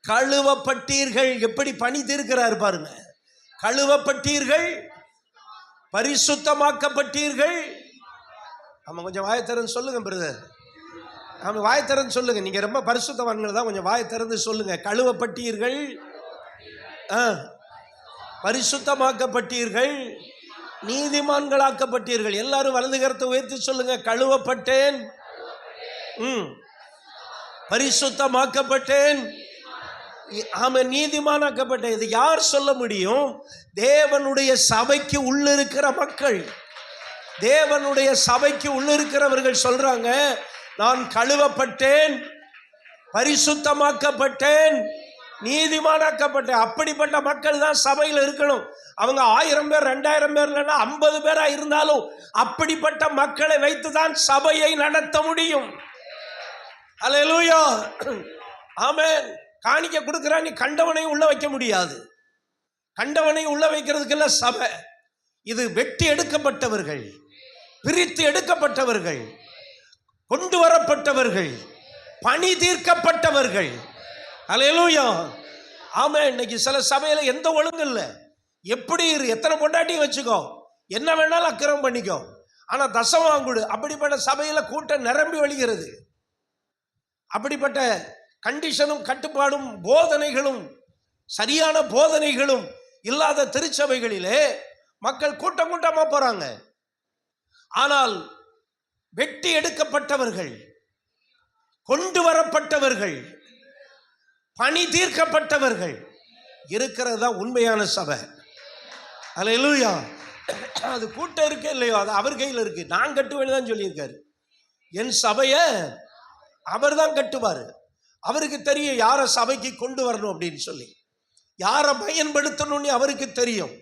கழுவப்பட்டீர்கள். எப்படி பணி தீர்க்கிறார் பாருங்க. கழுவப்பட்டீர்கள், பரிசுத்தமாக்கப்பட்டீர்கள். ஆமா, கொஞ்சம் வாயத்திறந்து சொல்லுங்க பிரதர். ஆமா, வாயத்திறந்து சொல்லுங்க. நீங்க ரொம்ப பரிசுத்தவான்கள் தான், கொஞ்சம் வாயத்திறந்து சொல்லுங்க. கழுவப்பட்டீர்கள், பரிசுத்தமாக்கப்பட்டீர்கள், நீதிமான்களாக்கப்பட்டீர்கள். எல்லாரும் வலது கரத்தை உயர்த்தி சொல்லுங்க. கழுவப்பட்டேன், பரிசுத்தமாக்கப்பட்டேன், ஆமென், நீதிமானாக்கப்பட்டேன். இது யார் சொல்ல முடியும்? தேவனுடைய சபைக்கு உள்ளிருக்கிற மக்கள், தேவனுடைய சபைக்கு உள்ளிருக்கிறவர்கள் சொல்றாங்க, நான் கழுவப்பட்டேன், பரிசுத்தமாக்கப்பட்டேன், நீதிமானாக்கப்பட்டேன். அப்படிப்பட்ட மக்கள் தான் சபையில் இருக்கணும். அவங்க 1000 பேர் 2000 பேர் இல்லைன்னா 50 பேரா இருந்தாலும் அப்படிப்பட்ட மக்களை வைத்துதான் சபையை நடத்த முடியும். அல்லேலூயா. ஆமென். காணிக்கை கொடுக்கிறா, நீ கண்டவனையும் உள்ள வைக்க முடியாது. கண்டவனை உள்ள வைக்கிறதுக்கெல்லாம் சபை. இது வெட்டி எடுக்கப்பட்டவர்கள், பிரித்து எடுக்கப்பட்டவர்கள், கொண்டு வரப்பட்டவர்கள், பணி தீர்க்கப்பட்டவர்கள். அல்லேலூயா. ஆமா, இன்னைக்கு சில சபையில எந்த ஒழுங்கு இல்லை. எப்படி எத்தனை பொண்டாட்டியும் வச்சுக்கோ, என்ன வேணாலும் அக்கிரமம் பண்ணிக்கோ, ஆனா தசமம் கொடு. அப்படிப்பட்ட சபையில கூட்டம் நிரம்பி வழிகிறது. அப்படிப்பட்ட கண்டிஷனும் கட்டுப்பாடும் போதனைகளும் சரியான போதனைகளும் இல்லாத திருச்சபைகளிலே மக்கள் கூட்டம் கூட்டமா போறாங்க. ஆனால் வெட்டி எடுக்கப்பட்டவர்கள், கொண்டு வரப்பட்டவர்கள், பணி தீர்க்கப்பட்டவர்கள் இருக்கிறது தான் உண்மையான சபை. அல்லேலூயா. அது கூட்டம் இருக்கே இல்லையோ, அது அவர் கையில் இருக்கு. நான் கட்டுவேன்னு தான் சொல்லியிருக்காரு. என் சபையை அவர் தான் கட்டுவார். அவருக்கு தெரியும் யாரை சபைக்கு கொண்டு வரணும் அப்படின்னு சொல்லி, யாரை பயன்படுத்தணும்னு அவருக்கு தெரியும்.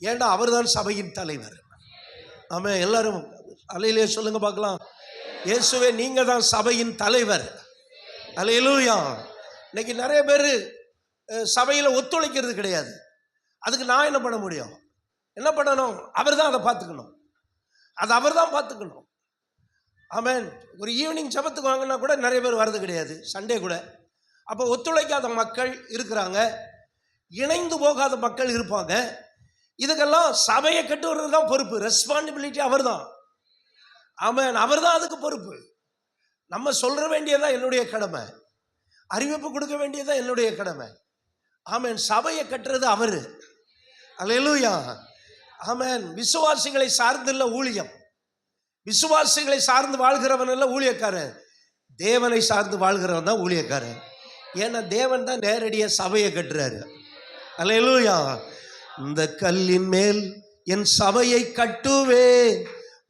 ஏண்டா அவர் தான் சபையின் தலைவர். ஆமா, எல்லாரும் அல்லேலூயா சொல்லுங்க பார்க்கலாம். இயேசுவே நீங்க தான் சபையின் தலைவர். அல்லேலூயா. இன்னைக்கு நிறைய பேர் சபையில் ஒத்துழைக்கிறது கிடையாது. அதுக்கு நான் என்ன பண்ண முடியும்? என்ன பண்ணணும்? அவர் தான் அதை பார்த்துக்கணும். அது அவர் தான் பார்த்துக்கணும். ஆமென். ஒரு ஈவினிங் ஜெபத்துக்கு வாங்கினா கூட நிறைய பேர் வர்றது கிடையாது, சண்டே கூட. அப்போ ஒத்துழைக்காத மக்கள் இருக்கிறாங்க, இணைந்து போகாத மக்கள் இருப்பாங்க. இதுக்கெல்லாம் சபையை கட்டுவது தான் பொறுப்பு. ரெஸ்பான்சிபிலிட்டி அவர் தான். ஆமென். அவர் தான் அதுக்கு பொறுப்பு. நம்ம சொல்ற வேண்டியதான் என்னுடைய கடமை, அறிவிப்பு கொடுக்க வேண்டியதான் என்னுடைய கடமை. ஆமென். சபையை கட்டுறது அவரு. அல்லேலூயா. ஆமென். விசுவாசிகளை சார்ந்துள்ள ஊழியம், விசுவாசிகளை சார்ந்து வாழ்கிறவன் எல்லாம் ஊழியக்காரன். தேவனை சார்ந்து வாழ்கிறவன் தான் ஊழியக்காரன். ஏன்னா தேவன் தான் நேரடியாக சபையை கட்டுறாரு. அல்லேலூயா. இந்த கல்லின் மேல் என் சபையை கட்டுவேன்,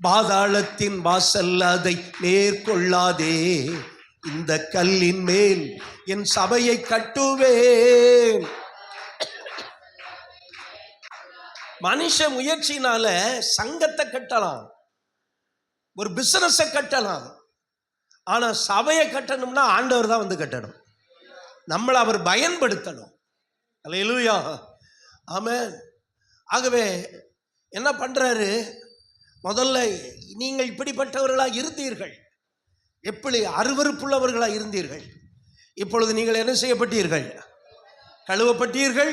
பாதாளத்தின் வாசல் அதை மேற்கொள்ளாதே. இந்த கல்லின் மேல் என் சபையை கட்டுவேன். மனுஷ முயற்சினால சங்கத்தை கட்டலாம், ஒரு பிசினஸை கட்டலாம். ஆனா சபையை கட்டணும்னா ஆண்டவர் தான் வந்து கட்டணும், நம்மளை அவர் பயன்படுத்தணும். அல்லேலூயா. ஆமென். ஆகவே என்ன பண்றாரு? முதல்ல நீங்கள் இப்படிப்பட்டவர்களா இருந்தீர்கள், எப்படி அருவருப்புள்ளவர்களா இருந்தீர்கள். இப்பொழுது நீங்கள் என்ன செய்யப்பட்டீர்கள்? கழுவப்பட்டீர்கள்,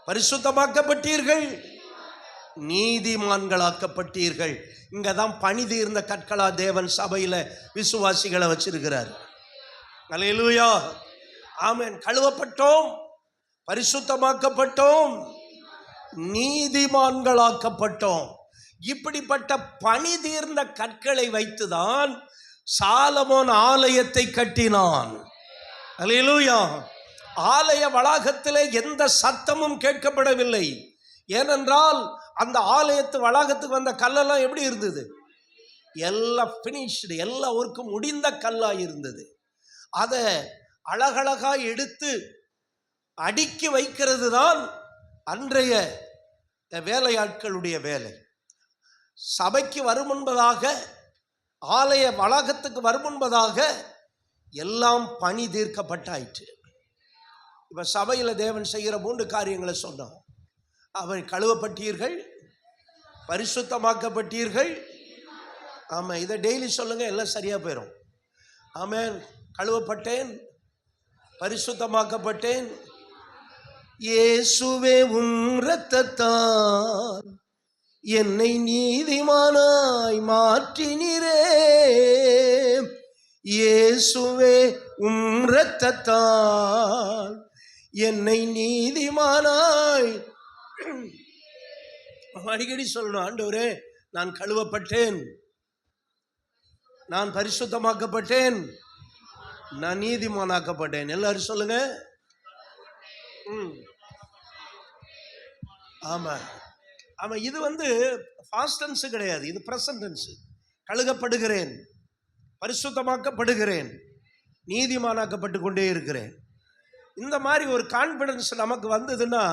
பரிசுத்தமாக்கப்பட்டீர்கள், நீதிமான்களாக்கப்பட்டீர்கள். இங்க தான் பணி தீர்ந்த கற்களா தேவன் சபையில விசுவாசிகளை வச்சிருக்கிறார். அல்லேலூயா. ஆமென். கழுவப்பட்டோம், பரிசுத்தமாக்கப்பட்டோம், நீதிமான்களாக்கப்பட்டோம். இப்படிப்பட்ட பணி தீர்ந்த கற்களை வைத்துதான் சாலமோன் ஆலயத்தை கட்டினான். அல்லேலூயா. ஆலய வளாகத்திலே எந்த சத்தமும் கேட்கப்படவில்லை. ஏனென்றால் அந்த ஆலயத்து வளாகத்துக்கு வந்த கல்லெல்லாம் எப்படி இருந்தது? எல்லாம் பினிஷ்டு, எல்லா ஒர்க்கும் முடிந்த கல்லா இருந்தது. அதை அழகழகா எடுத்து அடுக்கி வைக்கிறது தான் அன்றைய வேலையாட்களுடைய வேலை. சபைக்கு வரும் என்பதாக, ஆலய வளாகத்துக்கு வரும் என்பதாக எல்லாம் பணி தீர்க்கப்பட்டாயிற்று. இப்ப சபையில தேவன் செய்கிற 3 காரியங்களை சொன்னோம். அவர் கழுவப்பட்டீர்கள், பரிசுத்தமாக்கப்பட்டீர்கள். ஆமா, இதை டெய்லி சொல்லுங்க, எல்லாம் சரியா போயிடும். ஆமென். கழுவப்பட்டேன், பரிசுத்தமாக்கப்பட்டேன், இயேசுவே உம் இரத்தத்தால் என்னை நீதிமானாய் மாற்றினீரே. இயேசுவே உம் இரத்தத்தால் என்னை நீதிமானாய். அடிக்கடி சொல்லணும், ஆண்டவரே நான் கழுவப்பட்டேன், நான் பரிசுத்தமாக்கப்பட்டேன், நான் நீதிமானாக்கப்பட்டேன். எல்லாரும் சொல்லுங்க. ஆமா ஆமா. இது பாஸ்ட் டென்ஸ் கிடையாது, இது பிரசன்ட் டென்ஸ். கழுகப்படுகிறேன், பரிசுத்தமாக்கப்படுகிறேன், நீதிமானாக்கப்பட்டு கொண்டே இருக்கிறேன். இந்த மாதிரி ஒரு கான்பிடன்ஸ் நமக்கு வந்ததுன்னா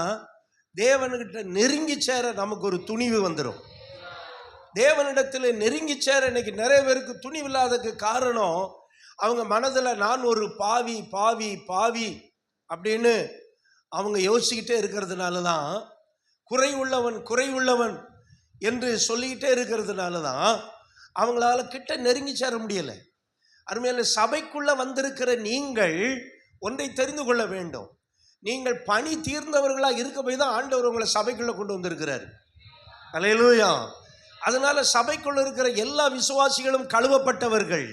தேவன்கிட்ட நெருங்கி சேர நமக்கு ஒரு துணிவு வந்துடும். தேவனிடத்தில் நெருங்கி சேர இன்னைக்கு நிறைய பேருக்கு துணிவு இல்லாததுக்கு காரணம், அவங்க மனதில் நான் ஒரு பாவி பாவி பாவி அப்படின்னு அவங்க யோசிச்சுக்கிட்டே இருக்கிறதுனால தான், குறை உள்ளவன் என்று சொல்லிக்கிட்டே இருக்கிறதுனால தான் அவங்களால கிட்ட நெருங்கி சேர முடியலை. அருமையான சபைக்குள்ள வந்திருக்கிற நீங்கள் ஒன்றை தெரிந்து கொள்ள வேண்டும். நீங்கள் பணி தீர்ந்தவர்களாக இருக்க போய் தான் ஆண்டவர் உங்களை சபைக்குள்ள கொண்டு வந்திருக்கிறார். அல்லேலூயா. அதனால சபைக்குள்ள இருக்கிற எல்லா விசுவாசிகளும் கழுவப்பட்டவர்கள்,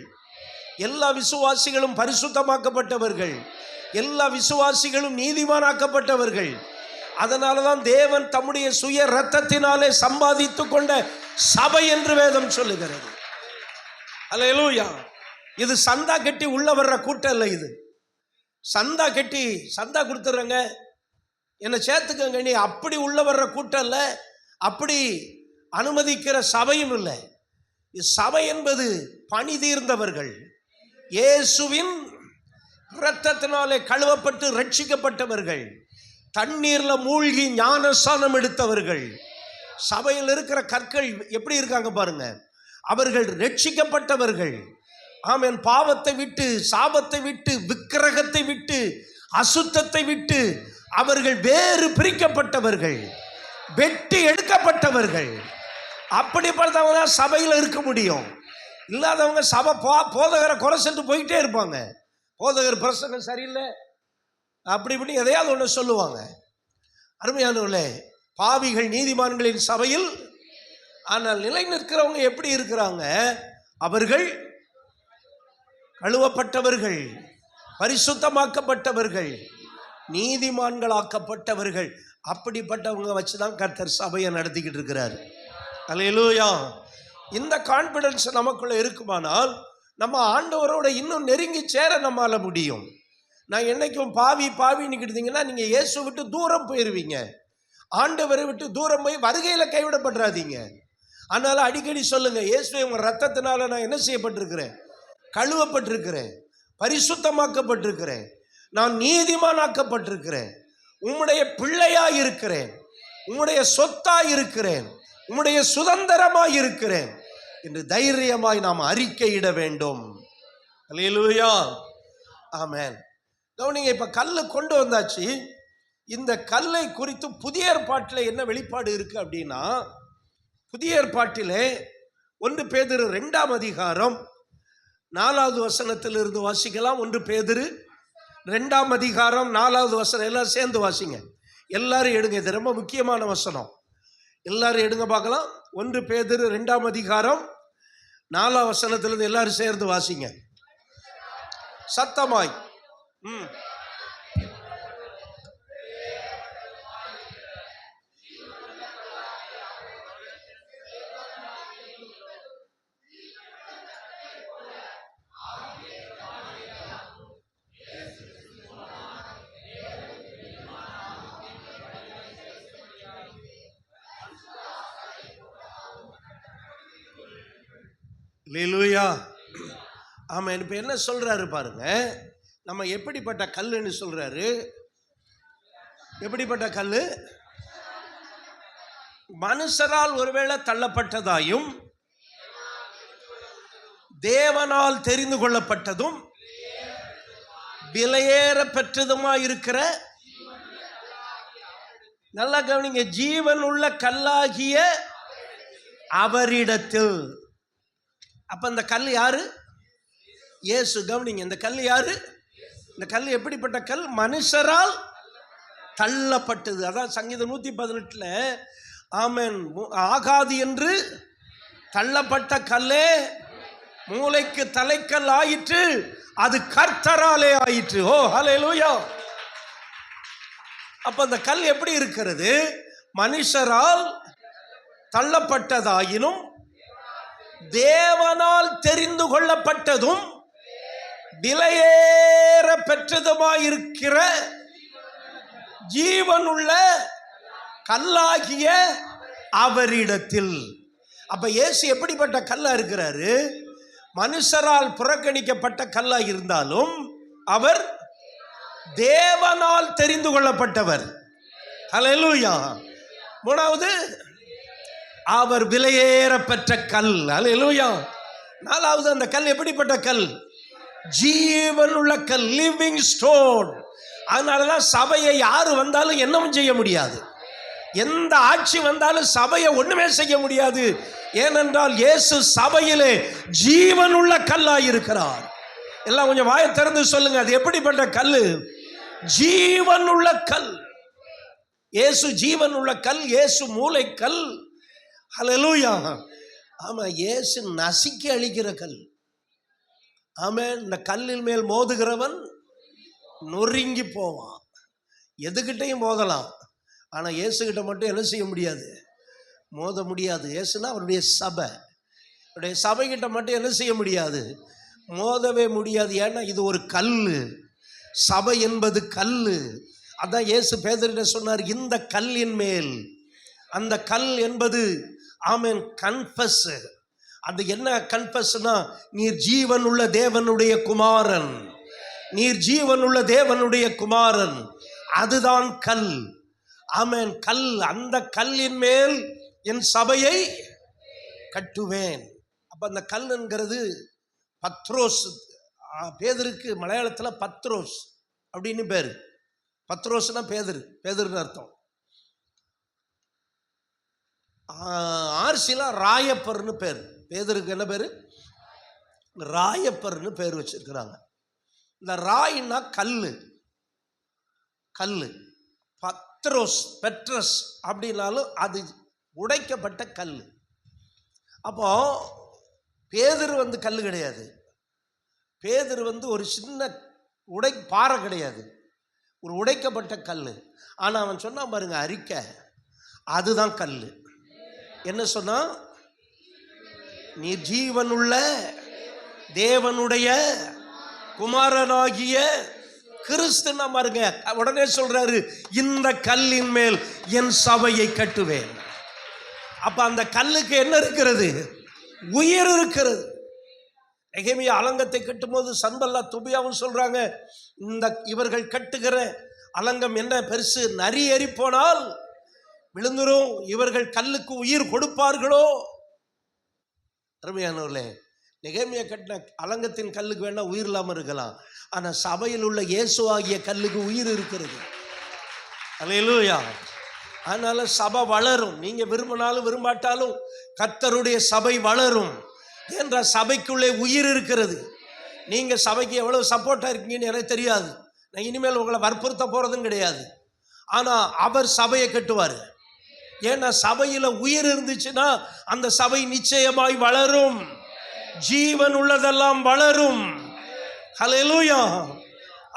எல்லா விசுவாசிகளும் பரிசுத்தமாக்கப்பட்டவர்கள், எல்லா விசுவாசிகளும் நீதிமானாக்கப்பட்டவர்கள். அதனால தான் தேவன் தம்முடைய சுய இரத்தத்தினாலே சம்பாதித்து கொண்ட சபை என்று வேதம் சொல்லுகிறது. அல்லேலூயா. இது சந்தா கட்டி உள்ள வர்ற கூட்டம் இல்லை. இது சந்தா கட்டி சந்தா கொடுத்துட்றங்க, என்னை சேர்த்துக்கங்க, நீ அப்படி உள்ள வர்ற கூட்டம் இல்லை, அப்படி அனுமதிக்கிற சபையும் இல்லை. சபை என்பது பணி தீர்ந்தவர்கள், இயேசுவின் இரத்தத்தினாலே கழுவப்பட்டு ரட்சிக்கப்பட்டவர்கள், தண்ணீர்ல மூழ்கி ஞானஸ்நானம் எடுத்தவர்கள். சபையில் இருக்கிற கற்கள் எப்படி இருக்காங்க பாருங்க, அவர்கள் ரட்சிக்கப்பட்டவர்கள். ஆமென். பாவத்தை விட்டு, சாபத்தை விட்டு, விக்கிரகத்தை விட்டு, அசுத்தத்தை விட்டு அவர்கள் வேறு பிரிக்கப்பட்டவர்கள், வெட்டி எடுக்கப்பட்டவர்கள். அப்படிப்பட்டவங்க தான் சபையில் இருக்க முடியும். இல்லாதவங்க சபை போதகரை குறை சென்று போய்கிட்டே இருப்பாங்க. போதகர் பிரசங்கம் சரியில்லை, அப்படி இப்படி எதையாவது ஒன்று சொல்லுவாங்க. அருமையானவர்களே, பாவிகள் நீதிமான்களின் சபையில். ஆனால் நிலை நிற்கிறவங்க எப்படி இருக்கிறாங்க? அவர்கள் கழுவப்பட்டவர்கள், பரிசுத்தமாக்கப்பட்டவர்கள், நீதிமான்களாக்கப்பட்டவர்கள். அப்படிப்பட்டவங்க வச்சுதான் கர்த்தர் சபையை நடத்திக்கிட்டு இருக்கிறார். அல்லேலூயா. இந்த கான்பிடன்ஸ் நமக்குள்ள இருக்குமானால் நம்ம ஆண்டவரோட இன்னும் நெருங்கி சேர நம்மால முடியும். நான் என்னைக்கும் பாவின்னு இருந்தீங்கன்னா நீங்க இயேசு விட்டு தூரம் போயிருவீங்க. ஆண்டவரை விட்டு தூரம் போய் வருகையில கைவிடப்படுறாதீங்க. அதனால அடிக்கடி சொல்லுங்க, இயேசுவே உங்க ரத்தத்தினால நான் என்ன செய்யப்பட்டிருக்கிறேன்? கழுவப்பட்டிருக்கிறேன், பரிசுத்தமாக்கப்பட்டிருக்கிறேன், நான் நீதிமானாக்கப்பட்டிருக்கிறேன், உம்முடைய பிள்ளையா இருக்கிறேன், உம்முடைய சொத்தா இருக்கிறேன், உம்முடைய சுதந்திரமா இருக்கிறேன் என்று தைரியமாய் நாம் அறிக்கையிட வேண்டும். அல்லேலூயா. ஆமென். கவனிங்க, இப்ப கல்லை கொண்டு வந்தாச்சு. இந்த கல்லை குறித்து புதிய ஏற்பாட்டில் என்ன வெளிப்பாடு இருக்கு அப்படின்னா, புதிய ஏற்பாட்டிலே 1 பேதுரு 2ஆம் அதிகாரம் 4வது வசனத்திலிருந்து வாசிக்கலாம். 1 பேதுரு 2ஆம் அதிகாரம் 4வது வசனம். எல்லாரும் சேர்ந்து வாசிங்க. எல்லாரும் எடுங்க, இது ரொம்ப முக்கியமான வசனம். எல்லாரும் எடுங்க பார்க்கலாம். 1 பேதுரு 2ஆம் அதிகாரம் 4ஆம் வசனத்திலிருந்து எல்லாரும் சேர்ந்து வாசிங்க சத்தமாய். அல்லேலூயா. ஆமென். இப்போ என்ன சொல்றாரு பாருங்க, நம்ம எப்படிப்பட்ட கல்லுன்னு சொல்றாரு. எப்படிப்பட்ட கல்லு? மனுஷரால் ஒருவேளை தள்ளப்பட்டதாயும் தேவனால் தெரிந்து கொள்ளப்பட்டதும் விலையேற பெற்றதுமா இருக்கிற, நல்லா கவனிங்க, ஜீவன் உள்ள கல்லாகிய அவரிடத்தில். அப்ப இந்த கல் யாரு? இயேசு. கவனிங்க, இந்த கல் யாரு? இந்த கல் எப்படிப்பட்ட கல்? மனுஷரால் தள்ளப்பட்டது. அதான் சங்கீதம் 118 ஆமென், ஆகாது என்று தள்ளப்பட்ட கல்லே மூளைக்கு தலைக்கல் ஆயிற்று, அது கர்த்தராலே ஆயிற்று. ஓ ஹல்லேலூயா. அப்ப அந்த கல் எப்படி இருக்கிறது? மனுஷரால் தள்ளப்பட்டதாயினும் தேவனால் தெரிந்து கொள்ளப்பட்டதும் விலையேற பெற்றதுமாயிருக்கிற ஜீவனுள்ள கல்லாகிய அவரிடத்தில். அப்ப இயேசு எப்படிப்பட்ட கல்லா இருக்கிறாரு? மனுஷரால் புறக்கணிக்கப்பட்ட கல்லா இருந்தாலும் அவர் தேவனால் தெரிந்து கொள்ளப்பட்டவர். ஹல்லேலூயா. 3வது, அவர் விலையேற பெற்ற கல். ஹல்லேலூயா. 4வது, அந்த கல் எப்படிப்பட்ட கல்? ஜீவனுள்ள கல், லிவிங் ஸ்டோன். அதனாலதான் சபையை யாரு வந்தாலும் என்னவும் செய்ய முடியாது. எந்த ஆட்சி வந்தாலும் சபையை ஒண்ணுமே செய்ய முடியாது. ஏனென்றால் இயேசு சபையிலே ஜீவனுள்ள கல்லாய் இருக்கிறார். எல்லாம் கொஞ்சம் வாயை திறந்து சொல்லுங்க, அது எப்படிப்பட்ட கல்லு? ஜீவனுள்ள கல். இயேசு ஜீவனுள்ள கல், இயேசு மூளைக்கல். ஹல்லேலூயா. ஆமா, இயேசு நசுக்கி அழிக்கிற கல். ஆமென். இந்த கல்லின் மேல் மோதுகிறவன் நொறுங்கி போவான். எதுகிட்டையும் மோதலாம், ஆனா இயேசுகிட்ட மட்டும் என்ன செய்ய முடியாது? மோத முடியாது. இயேசுனா அவருடைய சபை, அவருடைய சபைகிட்ட மட்டும் என்ன செய்ய முடியாது? மோதவே முடியாது. ஏன்னா இது ஒரு கல்லு. சபை என்பது கல்லு. அதான் இயேசு பேதுருவிட்ட சொன்னார், இந்த கல்லின் மேல். அந்த கல் என்பது ஆமென் கன்ஃபஸ். அது என்ன கன்ஃபஸ்னா, நீர் ஜீவன் உள்ள தேவனுடைய குமாரன், நீர் ஜீவன் உள்ள தேவனுடைய குமாரன். அதுதான் கல். ஆமென். கல். அந்த கல்லின் மேல் என் சபையை கட்டுவேன். அப்ப அந்த கல்லுங்கிறது பத்ரோஸ். பேதுருக்கு மலையாளத்தில் பத்ரோஸ் அப்படின்னு பேரு. பத்ரோஸ்னா பேதுரு, பேதுருன்னு அர்த்தம். ஆர்சிலா ராயப்பர்னு பேர். பேதுருக்கு என்ன பேரு? ராயப்பர்னு பேர் வச்சிருக்கிறாங்க. இந்த ராயின்னா கல்லு, கல்லு. பத்ரோஸ், பெட்ரஸ் அப்படின்னாலும் அது உடைக்கப்பட்ட கல். அப்போ பேதுரு வந்து கல் கிடையாது. பேதுரு வந்து ஒரு சின்ன பாறை கிடையாது, ஒரு உடைக்கப்பட்ட கல். ஆனால் அவன் சொன்னா பாருங்க, அறிக்கை, அதுதான் கல். என்ன சொன்னா? நீ ஜீவனுள்ள தேவனுடைய குமாரனாகிய கிறிஸ்துன்னா பாருங்க, உடனே சொல்றாரு, இந்த கல்லின் மேல் என் சபையை கட்டுவேன். அப்ப அந்த கல்லுக்கு என்ன இருக்கிறது? உயிர் இருக்கிறது. நெகேமியா அலங்கத்தை கட்டும் போது சன்பல்லா தொபியாவும் சொல்றாங்க, இந்த இவர்கள் கட்டுகிற அலங்கம் என்ன பெருசு, நரி ஏறி போனால் விழுந்துரும், இவர்கள் கல்லுக்கு உயிர் கொடுப்பார்களோ. அருமையானவர்களே, நெகேமியா கட்டின அலங்கத்தின் கல்லுக்கு வேணா உயிர் இல்லாமல் இருக்கலாம், ஆனா சபையில் உள்ள இயேசு ஆகிய கல்லுக்கு உயிர் இருக்கிறது. அல்லேலூயா. அதனால சபை வளரும். நீங்க விரும்பினாலும் விரும்பாட்டாலும் கர்த்தருடைய சபை வளரும். என்ற சபைக்குள்ளே உயிர் இருக்கிறது. நீங்க சபைக்கு எவ்வளவு சப்போர்ட்டா இருக்கீங்கன்னு எனக்கு தெரியாது. நான் இனிமேல் உங்களை வற்புறுத்த போறதும் கிடையாது. ஆனா அவர் சபையை கட்டுவார். ஏன்னா சபையில உயிர் இருந்துச்சுன்னா அந்த சபை நிச்சயமாய் வளரும். ஜீவன் உள்ளதெல்லாம் வளரும். ஹல்லேலூயா.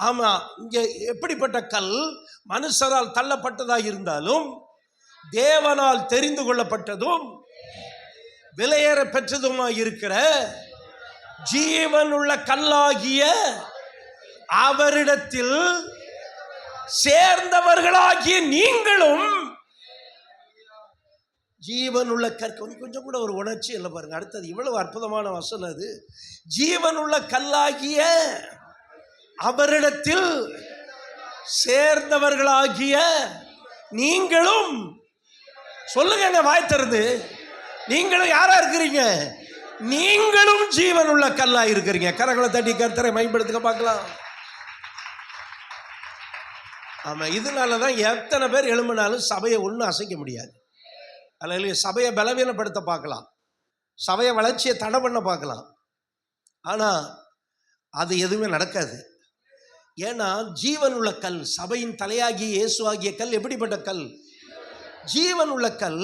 ஆமா, இங்க எப்படிப்பட்ட கல்? மனுஷரால் தள்ளப்பட்டதாக இருந்தாலும் தேவனால் தெரிந்து கொள்ளப்பட்டதும் விலையேற பெற்றதுமாய் இருக்கிற ஜீவன் உள்ள கல்லாகிய அவரிடத்தில் சேர்ந்தவர்களாகிய நீங்களும் ஜீவன் உள்ள கொஞ்சம் கூட ஒரு உணர்ச்சி இல்லை பாருங்க. அடுத்தது இவ்வளவு அற்புதமான வசனம். அது ஜீவன் உள்ள கல்லாகிய அவரிடத்தில் சேர்ந்தவர்களாகிய நீங்களும். சொல்லுங்க வாய் திறந்து, நீங்களும் யாரா இருக்கிறீங்க? நீங்களும் ஜீவன் உள்ள கல்லா இருக்கிறீங்க. கரங்களை தட்டி கர்த்தரை மகிமைப்படுத்துங்க பார்க்கலாம். ஆமா, இதனாலதான் எத்தனை பேர் எழும்பினாலும் சபையை ஒன்றும் அசைக்க முடியாது. அல்ல, சபையை பலவீனப்படுத்த பார்க்கலாம், சபையை வளர்ச்சியை தடை பண்ண பார்க்கலாம், ஆனா அது எதுவுமே நடக்காது. ஏன்னா ஜீவன் உள்ள கல், சபையின் தலையாகிய இயேசு ஆகிய கல் எப்படிப்பட்ட கல்? ஜீவன் உள்ள கல்.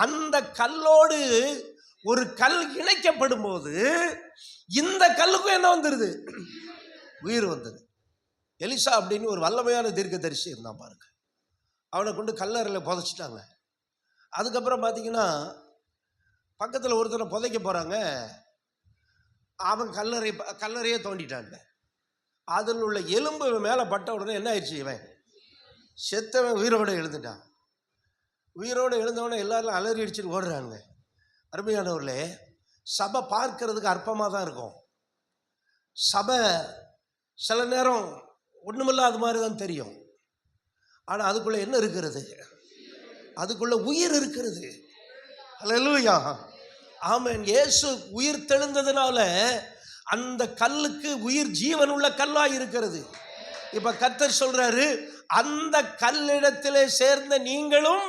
அந்த கல்லோடு ஒரு கல் இணைக்கப்படும் போது இந்த கல்லுக்கும் என்ன வந்துருது? உயிர் வந்துருது. எலிசா அப்படின்னு ஒரு வல்லமையான தீர்க்கதரிசி இருந்தான் பாருங்க. அவனை கொண்டு கல்லறையில் புதைச்சிட்டாங்க. அதுக்கப்புறம் பார்த்தீங்கன்னா பக்கத்தில் ஒருத்தனை புதைக்க போகிறாங்க. அவன் கல்லறையே தோண்டிட்டாங்க. அதில் உள்ள எலும்பு மேலே பட்ட உடனே என்ன ஆயிடுச்சு? இவன் செத்தவன் உயிரோடு எழுந்துட்டான். உயிரோடு எழுந்தவொடனே எல்லாரும் அலறி அடிச்சுட்டு ஓடுறாங்க. அருமையானவர்களே, சபை பார்க்கறதுக்கு அற்பமாக தான் இருக்கும். சபை சில நேரம் ஒன்றுமில்லாத மாதிரி தான் தெரியும். ஆனால் அதுக்குள்ளே என்ன இருக்கிறது? அதுக்குள்ள உயிர் இருக்கிறது. அல்லேலூயா. ஆமென். இயேசு உயிர் தெழுந்ததுனால அந்த கல்லுக்கு உயிர், ஜீவன் உள்ள கல்லாய் இருக்கிறது. இப்ப கர்த்தர் சொல்றாரு, அந்த கல்லிடத்திலே சேர்ந்த நீங்களும்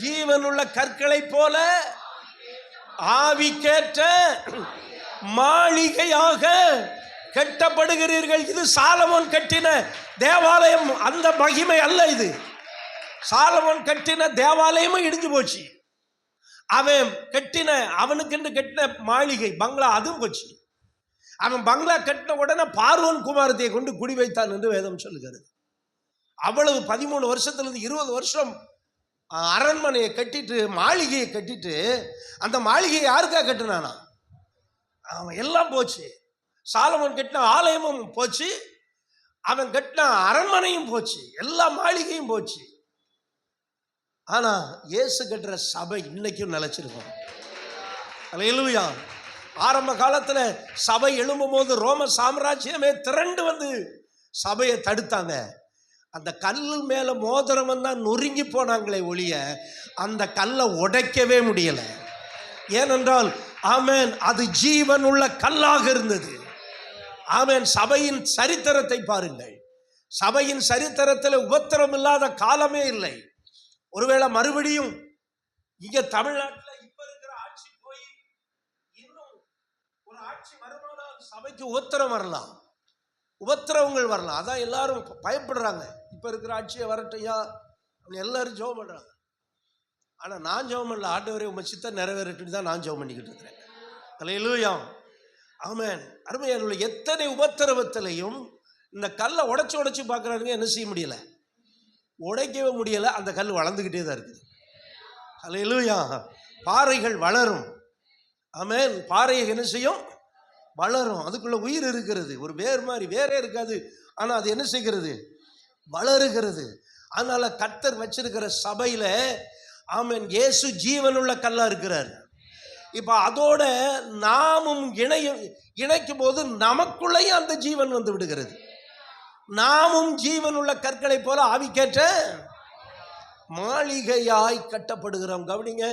ஜீவனுள்ள கற்களை போல ஆவிக்கேற்ற மாளிகையாக கட்டப்படுகிறீர்கள். இது சாலமோன் கட்டின தேவாலயம், அந்த மகிமை அல்ல இது. சாலமோன் கட்டின தேவாலயமும் இடிஞ்சு போச்சு. அவன் கட்டின, அவனுக்கு கட்டின மாளிகை பங்களா அதுவும் போச்சு. அவன் பங்களா கட்டின உடனே பார்வோன் குமாரத்தை கொண்டு குடி வைத்தான் என்று வேதம் சொல்லுகிறது. அவ்வளவு 13 வருஷத்துலேருந்து 20 வருஷம் அரண்மனையை கட்டிட்டு, மாளிகையை கட்டிட்டு, அந்த மாளிகையை யாருக்கா கட்டினானா? அவன் எல்லாம் போச்சு. சாலமோன் கட்டின ஆலயமும் போச்சு, அவன் கட்டின அரண்மனையும் போச்சு, எல்லா மாளிகையும் போச்சு. ஆனா இயேசு கட்டுற சபை இன்னைக்கும் நிலைச்சிருக்கும். அல்லேலூயா. ஆரம்ப காலத்துல சபை எழும்பும் போது ரோம சாம்ராஜ்யமே திரண்டு வந்து சபையை தடுத்தாங்க. அந்த கல்லு மேல மோதிரம் தான் நொறுங்கி போனாங்களே ஒழிய அந்த கல்லை உடைக்கவே முடியல. ஏனென்றால் ஆமென், அது ஜீவன் உள்ள கல்லாக இருந்தது. ஆமென். சபையின் சரித்திரத்தை பாருங்கள். சபையின் சரித்திரத்தில் உபத்திரம் இல்லாத காலமே இல்லை. ஒருவேளை மறுபடியும் இங்க தமிழ்நாட்டில் இப்ப இருக்கிற ஆட்சி போய் இன்னும் ஒரு ஆட்சி வருமானால் சபைக்கு உபத்திரம் வரலாம், உபத்திரவங்கள் வரலாம். அதான் எல்லாரும் பயப்படுறாங்க. இப்ப இருக்கிற ஆட்சியை வரட்டையா எல்லாரும் ஜெபம் பண்றாங்க. ஆனா நான் ஜெபம் பண்ணல. ஆண்டவரே உங்க சித்தம் நிறைவேறட்டுன்னு தான் நான் ஜெபம் பண்ணிக்கிட்டு இருக்கிறேன். அல்லேலூயா. ஆமென். அருமையான எத்தனை உபத்திரவத்திலையும் இந்த கல்லை உடைச்சு பார்க்குறாருங்க, என்ன செய்ய முடியல, உடைக்கவே முடியல. அந்த கல் வளர்ந்துக்கிட்டே தான் இருக்குது. அல்லேலூயா. பாறைகள் வளரும். ஆமென். பாறையை என்ன செய்யும்? வளரும். அதுக்குள்ள உயிர் இருக்கிறது. ஒரு வேர் மாதிரி வேறே இருக்காது, ஆனா அது என்ன செய்கிறது? வளருகிறது. அதனால கர்த்தர் வச்சிருக்கிற சபையில ஆமென், இயேசு ஜீவனுள்ள கல்லா இருக்கிறார். இப்ப அதோட நாமும் இணைக்கும் போது நமக்குள்ளேயும் அந்த ஜீவன் வந்து விடுகிறது. நாமும் ஜீவனுள்ள கற்களை போல ஆவிக்கேற்ற மாளிகையாய் கட்டப்படுகிறோம். கவனிங்க,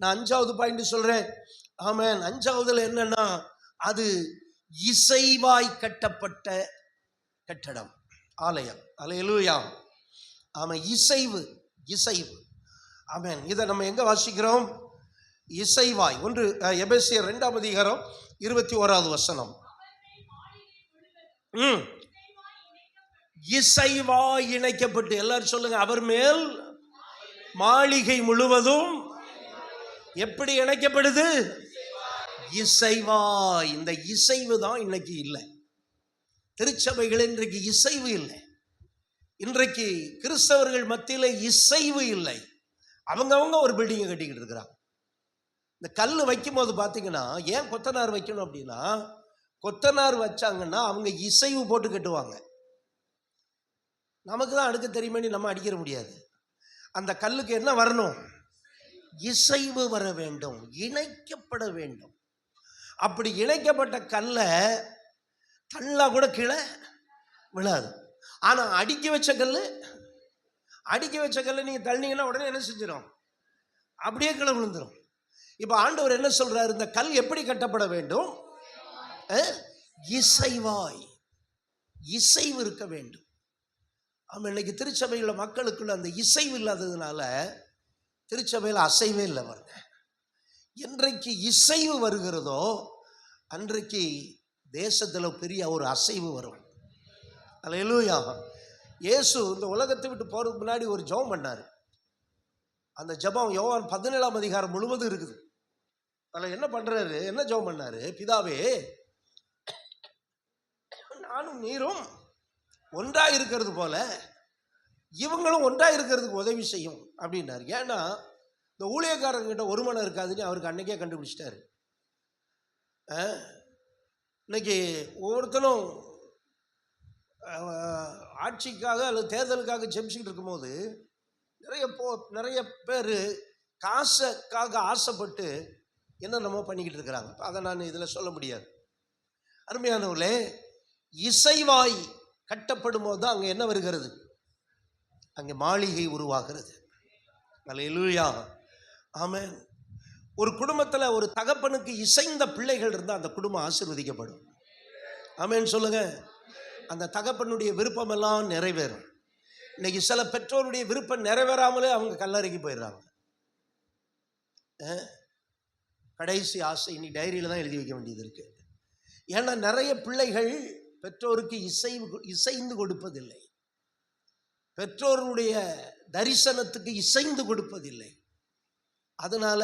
நான் 5வது பாயிண்ட் சொல்றேன். ஆமென். 5வதுல என்னன்னா, அது இசைவாய் கட்டப்பட்ட கட்டடம், ஆலயம். அல்லேலூயா. ஆமா, இசைவு. ஆமென். இதை நம்ம எங்க வாசிக்கிறோம்? இசைவாய். ஒன்று எபேசியர் 2ஆம் அதிகாரம் 21வது வசனம். இசைவாய் இணைக்கப்பட்டு, எல்லாரும் சொல்லுங்க, அவர் மேல் மாளிகை முழுவதும் எப்படி இணைக்கப்படுது? இசைவாய். இந்த இசைவு தான் இன்னைக்கு இல்லை. திருச்சபைகள் இன்றைக்கு இசைவு இல்லை. இன்றைக்கு கிறிஸ்தவர்கள் மத்தியில் இசைவு இல்லை. அவங்கவங்க ஒரு பில்டிங்கை கட்டிக்கிட்டு இருக்கிறாங்க. இந்த கல் வைக்கும் போது பார்த்தீங்கன்னா, ஏன் கொத்தனார் வைக்கணும் அப்படின்னா, கொத்தனார் வச்சாங்கன்னா அவங்க இசைவு போட்டு கட்டுவாங்க. நமக்கு தான் அடுக்க தெரியுமே, நம்ம அடிக்கிற முடியாது. அந்த கல்லுக்கு என்ன வரணும்? இசைவு வர வேண்டும், இணைக்கப்பட வேண்டும். அப்படி இணைக்கப்பட்ட கல்லை தள்ளா கூட கீழே விழாது. ஆனா அடிக்க வச்ச கல் நீங்க தள்ளினீங்கன்னா உடனே என்ன செஞ்சிடும்? அப்படியே கீழே விழுந்துடும். இப்ப ஆண்டவர் என்ன சொல்றாரு? இந்த கல் எப்படி கட்டப்பட வேண்டும்? இசைவாய், இசைவு இருக்க வேண்டும். ஆமா, இன்னைக்கு திருச்சபையில் மக்களுக்குள்ள அந்த இசைவு இல்லாததுனால திருச்சபையில் அசைவே இல்லை. வருங்க, என்றைக்கு இசைவு வருகிறதோ அன்றைக்கு தேசத்தில் பெரிய ஒரு அசைவு வரும். அல்லேலூயா. இயேசு இந்த உலகத்தை விட்டு போறதுக்கு முன்னாடி ஒரு ஜெபம் பண்ணார். அந்த ஜெபம் யோவான் 17ஆம் அதிகாரம் முழுவதும் இருக்குது. அதில் என்ன பண்றாரு? என்ன ஜெபம் பண்ணாரு? பிதாவே, நானும் நீரும் ஒன்றாக இருக்கிறது போல இவங்களும் ஒன்றாக இருக்கிறதுக்கு உதவி செய்யும் அப்படின்னாரு. ஏன்னா இந்த ஊழியக்காரங்கிட்ட ஒரு மனம் இருக்காதுன்னு அவருக்கு அன்னைக்கே கண்டுபிடிச்சிட்டாரு. இன்னைக்கு ஒவ்வொருத்தரும் ஆட்சிக்காக அல்லது தேர்தலுக்காக ஜெபிச்சுக்கிட்டு இருக்கும்போது நிறைய பேர் காசுக்காக ஆசைப்பட்டு என்னென்னமோ பண்ணிக்கிட்டு இருக்கிறாங்க. அதை நான் இதில் சொல்ல முடியாது. அருமையானவர்களே, இசைவாய் கட்டப்படும் போது தான் அங்கே என்ன வருகிறது? அங்கே மாளிகை உருவாகிறது. அல்லேலூயா. ஆமென். ஒரு குடும்பத்தில் ஒரு தகப்பனுக்கு இசைந்த பிள்ளைகள் இருந்தால் அந்த குடும்பம் ஆசீர்வதிக்கப்படும். ஆமென் சொல்லுங்க. அந்த தகப்பனுடைய விருப்பமெல்லாம் நிறைவேறும். இன்னைக்கு சில பெற்றோருடைய விருப்பம் நிறைவேறாமலே அவங்க கல்லறைக்கு போயிடுறாங்க. கடைசி ஆசை நீ டைரியில தான் எழுதி வைக்க வேண்டியது இருக்கு. ஏன்னா நிறைய பிள்ளைகள் பெற்றோருக்கு இசைந்து கொடுப்பதில்லை, பெற்றோருடைய தரிசனத்துக்கு இசைந்து கொடுப்பதில்லை. அதனால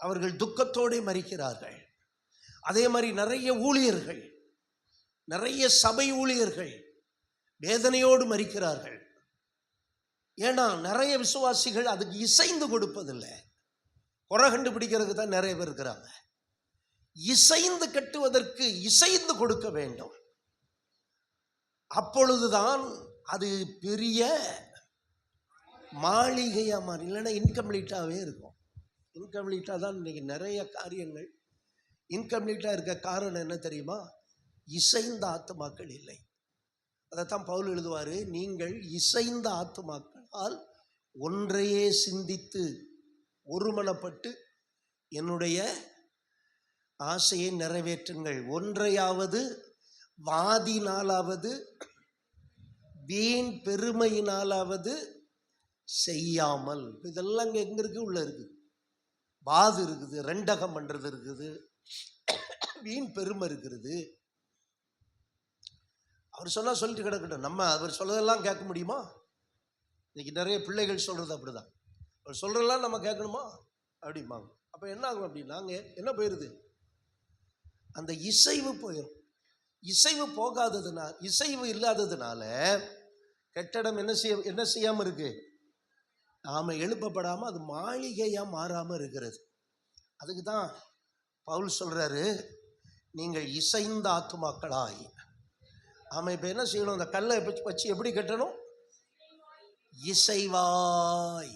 அவர்கள் துக்கத்தோடு மரிக்கிறார்கள். அதே மாதிரி நிறைய ஊழியர்கள், நிறைய சபை ஊழியர்கள் வேதனையோடு மரிக்கிறார்கள். ஏன்னா நிறைய விசுவாசிகள் அதுக்கு இசைந்து கொடுப்பதில்லை. குறை கண்டுபிடிக்கிறதுக்கு தான் நிறைய பேர் இருக்கிறாங்க. இசைந்து கட்டுவதற்கு இசைந்து கொடுக்க வேண்டும். அப்பொழுதுதான் அது பெரிய மாளிகையா மாறி, இல்லைன்னா இன்கம்ப்ளீட்டாகவே இருக்கும். இன்கம்ப்ளீட்டாக தான் இன்னைக்கு நிறைய காரியங்கள் இன்கம்ப்ளீட்டாக இருக்க காரணம் என்ன தெரியுமா? இசைந்த ஆத்துமாக்கள் இல்லை. அதைத்தான் பவுல் எழுதுவார், நீங்கள் இசைந்த ஆத்துமாக்களால் ஒன்றையே சிந்தித்து ஒருமனப்பட்டு என்னுடைய ஆசையை நிறைவேற்றுங்கள். ஒன்றையாவது வாதினாலாவது வீண் பெருமையினாலாவது செய்யாமல். இதெல்லாம் இங்கே எங்கே இருக்குது? உள்ள இருக்குது. வாது இருக்குது, ரெண்டகம் பண்ணுறது இருக்குது, வீண் பெருமை இருக்கிறது. அவர் சொன்னால் சொல்லிட்டு கிடக்கட்டும், நம்ம அவர் சொல்றதெல்லாம் கேட்க முடியுமா? இன்னைக்கு நிறைய பிள்ளைகள் சொல்கிறது அப்படிதான். அவர் சொல்கிறதெல்லாம் நம்ம கேட்கணுமா அப்படிம்பாங்க. அப்போ என்ன ஆகும் அப்படின்னா, அங்கே என்ன போயிடுது? அந்த இசைவு போயிடும். இசைவு போகாததுனால, இசைவு இல்லாததுனால கட்டடம் என்ன செய்யாமல் இருக்கு? நாம எழுப்பப்படாமல் அது மாளிகையாக மாறாமல் இருக்கிறது. அதுக்கு தான் பவுல் சொல்றாரு, நீங்கள் இசைந்த ஆத்துமாக்களாய். ஆமாம், இப்போ என்ன செய்யணும்? அந்த கல்லை வச்சு எப்படி கட்டணும்? இசைவாய்.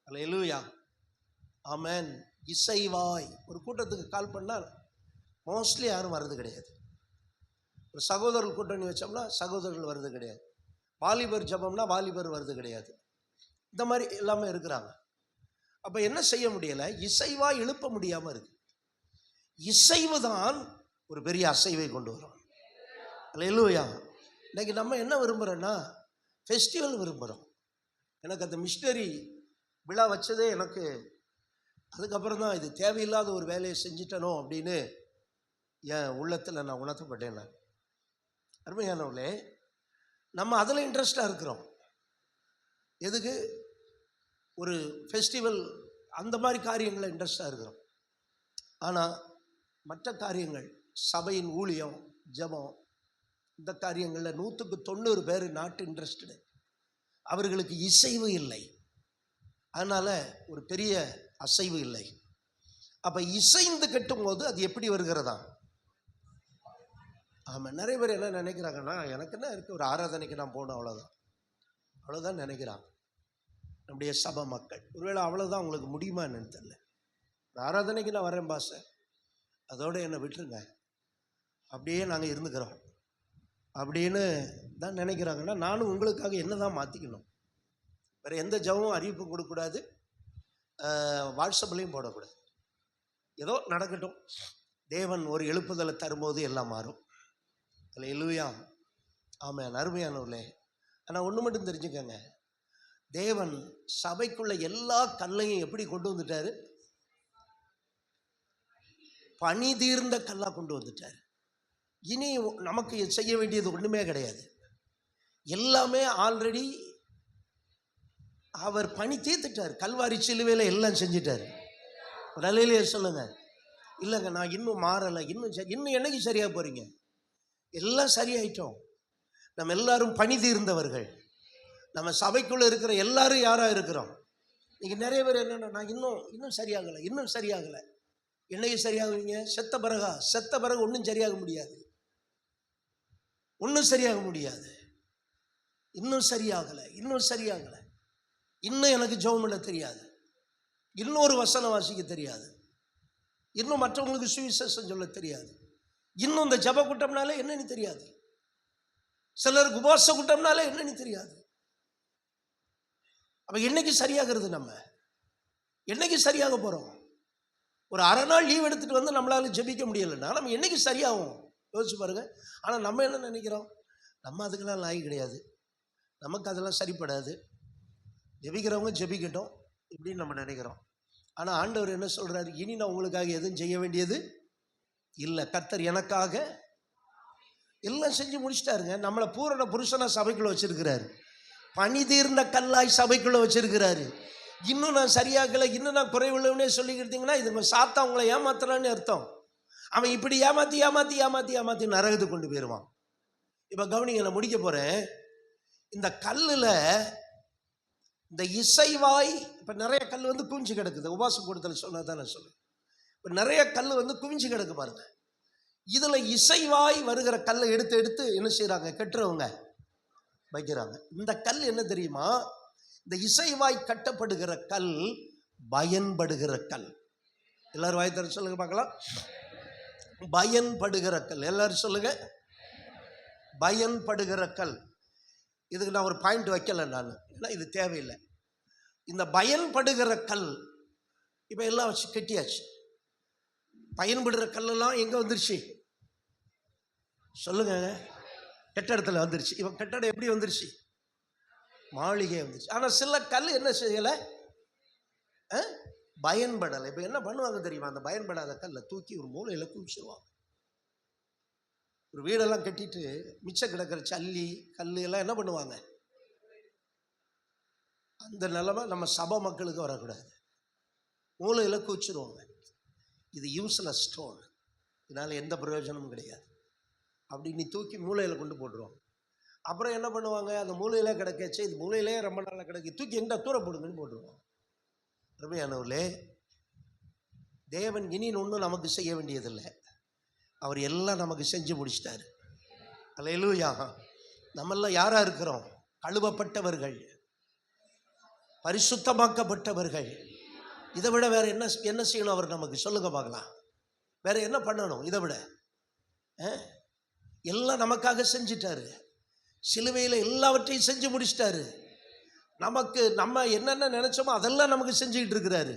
அல்லேலூயா, ஆமென். இசைவாய். ஒரு கூட்டத்துக்கு கால் பண்ணால் மோஸ்ட்லி யாரும் வர்றது கிடையாது. ஒரு சகோதரர்கள் கூட்டணி வச்சோம்னா சகோதரர்கள் வர்றது கிடையாது. வாலிபர் ஜபம்னா வாலிபர் வர்றது கிடையாது. இந்த மாதிரி எல்லாமே இருக்கிறாங்க. அப்போ என்ன செய்ய முடியலை? இசைவாய் எழுப்ப முடியாமல் இருக்கு. இசைவு தான் ஒரு பெரிய அசைவை கொண்டு வரும். அல்லேலூயா. இன்னைக்கு நம்ம என்ன விரும்புகிறோன்னா ஃபெஸ்டிவல் விரும்புகிறோம். எனக்கு அந்த மிஷினரி விழா வச்சதே எனக்கு அதுக்கப்புறம் தான் இது தேவையில்லாத ஒரு வேலையை செஞ்சிட்டனோ அப்படின்னு என் உள்ளத்தில் நான் உணர்த்தப்பட்டேன். நான் அருமையானவர்களே, நம்ம அதில் இன்ட்ரெஸ்டாக இருக்கிறோம். எதுக்கு? ஒரு ஃபெஸ்டிவல் அந்த மாதிரி காரியங்களை இன்ட்ரெஸ்டாக இருக்கிறோம். ஆனால் மற்ற காரியங்கள், சபையின் ஊழியம், ஜபம், இந்த காரியங்களில் 100% பேர் நாட் இன்ட்ரெஸ்டடு. அவர்களுக்கு இசைவு இல்லை. அதனால் ஒரு பெரிய அசைவு இல்லை. அப்போ இசைந்து கட்டும் போது அது எப்படி வருகிறதா? ஆமாம், நிறைய பேர் என்ன நினைக்கிறாங்கன்னா, எனக்கு என்ன இருக்குது, ஒரு ஆராதனைக்கு நான் போகணும், அவ்வளோதான் நினைக்கிறாங்க நம்முடைய சபை மக்கள். ஒருவேளை அவ்வளோதான் உங்களுக்கு முடியுமா என்னன்னு தெரியல. ஒரு ஆராதனைக்கு நான் வரேன் பாச, அதோடு என்னை விட்டுருங்க, அப்படியே நாங்கள் இருந்துக்கிறோம் அப்படின்னு தான் நினைக்கிறாங்கன்னா, நானும் உங்களுக்காக என்ன தான் மாற்றிக்கணும்? வேறு எந்த ஜபமும் அறிவிப்பும் கொடுக்கக்கூடாது, வாட்ஸ்அப்லேயும் போடக்கூடாது. ஏதோ நடக்கட்டும், தேவன் ஒரு எழுப்புதலை தரும்போது எல்லாம் மாறும். அல்லேலூயா, ஆமென். அருமையானவர்களே, ஆனால் ஒன்று மட்டும் தெரிஞ்சுக்கங்க, தேவன் சபைக்குள்ள எல்லா கல்லையும் எப்படி கொண்டு வந்துட்டாரு? பனி தீர்ந்த கல்லாக கொண்டு வந்துட்டார். இனி நமக்கு செய்ய வேண்டியது ஒன்றுமே கிடையாது. எல்லாமே ஆல்ரெடி அவர் பணி தீர்த்துட்டார். கல்வாரி சிலுவையில் எல்லாம் செஞ்சிட்டார். ஒரு அலையிலேயே சொல்லுங்க, இல்லைங்க நான் இன்னும் மாறலை, இன்னும் என்னைக்கு சரியாக போகிறீங்க? எல்லாம் சரியாயிட்டோம். நம்ம எல்லாரும் பணி தீர்ந்தவர்கள். நம்ம சபைக்குள்ளே இருக்கிற எல்லாரும் யாராக இருக்கிறோம்? இன்றைக்கி நிறைய பேர் என்னென்னா, நான் இன்னும் சரியாகலை. என்னைக்கு சரியாகுவீங்க? செத்த பிறகு ஒன்றும் சரியாக முடியாது. இன்னும் சரியாகலை. இன்னும் எனக்கு ஜெபம் பண்ண தெரியாது, இன்னொரு வசனம் வாசிக்க தெரியாது, இன்னும் மற்றவங்களுக்கு சுவிசேஷம் சொல்ல தெரியாது, இன்னும் இந்த ஜப கூட்டம்னாலே என்னன்னு தெரியாது, சிலருக்கு உபவாச கூட்டம்னாலே என்னன்னு தெரியாது. அப்ப என்னைக்கு சரியாகிறது? நம்ம என்னைக்கு சரியாக போறோம்? ஒரு அரை நாள் லீவ் எடுத்துட்டு வந்து நம்மளால ஜெபிக்க முடியலைன்னா நம்ம என்னைக்கு சரியாகும்? யோசிச்சு பாருங்க. ஆனா நம்ம என்ன நினைக்கிறோம்? நம்ம அதுக்கெல்லாம் லாயக்கு கிடையாது, நமக்கு அதெல்லாம் சரிப்படாது, ஜெபிக்கிறவங்க ஜெபிக்கட்டும் இப்படின்னு நம்ம நினைக்கிறோம். ஆனால் ஆண்டவர் என்ன சொல்கிறாரு, இனி நான் உங்களுக்காக எதுவும் செய்ய வேண்டியது இல்லை, கர்த்தர் எனக்காக எல்லாம் செஞ்சு முடிச்சிட்டாருங்க. நம்மளை பூரண புருஷனாக சபைக்குள்ளே வச்சிருக்கிறாரு, பனி தீர்ந்த கல்லாய் சபைக்குள்ளே வச்சிருக்கிறாரு. இன்னும் நான் சரியாகலை, இன்னும் நான் குறைவுள்ளவனே சொல்லிக்கிட்டீங்கன்னா இது சாத்தா அவங்கள ஏமாத்துறான்னு அர்த்தம். அவன் இப்படி ஏமாற்றி ஏமாற்றி ஏமாற்றி ஏமாற்றி நரகத்துக்கு கொண்டு போயிடுவான். இப்போ கவனிங்க, நான் முடிக்க போகிறேன். இந்த கல்லில் இந்த இசைவாய், இப்போ நிறைய கல் வந்து குவிஞ்சு கிடக்குது, உபாசம் கொடுத்தல் சொன்னா தான் நான் சொல்லுவேன். இப்போ நிறைய கல் வந்து குவிஞ்சு கிடக்கு பாருங்க. இதில் இசைவாய் வருகிற கல்லை எடுத்து எடுத்து என்ன செய்கிறாங்க, கட்டுறவங்க வைக்கிறாங்க. இந்த கல் என்ன தெரியுமா, இந்த இசைவாய் கட்டப்படுகிற கல் பயன்படுகிற கல். எல்லாரும் வாய் தர சொல்லுங்க பார்க்கலாம். பயன்படுகிற கல், எல்லாரும் சொல்லுங்க. பயன்படுகிற கல். இதுக்கு நான் ஒரு பாயிண்ட் வைக்கல நான், ஏன்னா இது தேவையில்லை. இந்த பயன்படுகிற கல் இப்போ எல்லாம் வச்சு கட்டியாச்சு. பயன்படுகிற கல்லெல்லாம் எங்கே வந்துருச்சு சொல்லுங்க, கட்டடத்தில் வந்துருச்சு. இப்போ கட்டடம் எப்படி வந்துருச்சு, மாளிகை வந்துருச்சு. ஆனால் சில கல் என்ன செய்யலை, பயன்படலை. இப்போ என்ன பண்ணுவாங்க தெரியுமா, அந்த பயன்படாத கல்லை தூக்கி ஒரு மூலையில் குவிச்சிருவாங்க. ஒரு வீடெல்லாம் கட்டிட்டு மிச்சம் கிடக்கிற சல்லி கல் எல்லாம் என்ன பண்ணுவாங்க, அந்த நிலைமை நம்ம சபை மக்களுக்கு வரக்கூடாது, மூலையில் குவிச்சிருவாங்க. இது யூஸ்லெஸ் ஸ்டோன், இதனால் எந்த பிரயோஜனமும் கிடையாது அப்படின்னு தூக்கி மூலையில் கொண்டு போட்டுருவாங்க. அப்புறம் என்ன பண்ணுவாங்க, அந்த மூலையிலே கிடக்கச்சு, இது மூலையிலே ரொம்ப நாளாக கிடக்கு, தூக்கி எங்கே தூர போடுங்கன்னு போட்டுருவாங்க. அருமையானவர்களே, தேவன் இனி ஒன்றும் நமக்கு செய்ய வேண்டியதில்லை, அவர் எல்லாம் நமக்கு செஞ்சு முடிச்சிட்டாரு. அல்லேலூயா. நம்மெல்லாம் யாராக இருக்கிறோம், கழுவப்பட்டவர்கள், பரிசுத்தமாக்கப்பட்டவர்கள். இதை விட வேற என்ன என்ன செய்யணும் அவர் நமக்கு சொல்லுங்க பார்க்கலாம். வேற என்ன பண்ணணும் இதை விட? எல்லாம் நமக்காக செஞ்சிட்டாரு, சிலுவையில் எல்லாவற்றையும் செஞ்சு முடிச்சிட்டாரு. நமக்கு நம்ம என்னென்ன நினைச்சோமோ அதெல்லாம் நமக்கு செஞ்சுக்கிட்டு இருக்கிறாரு.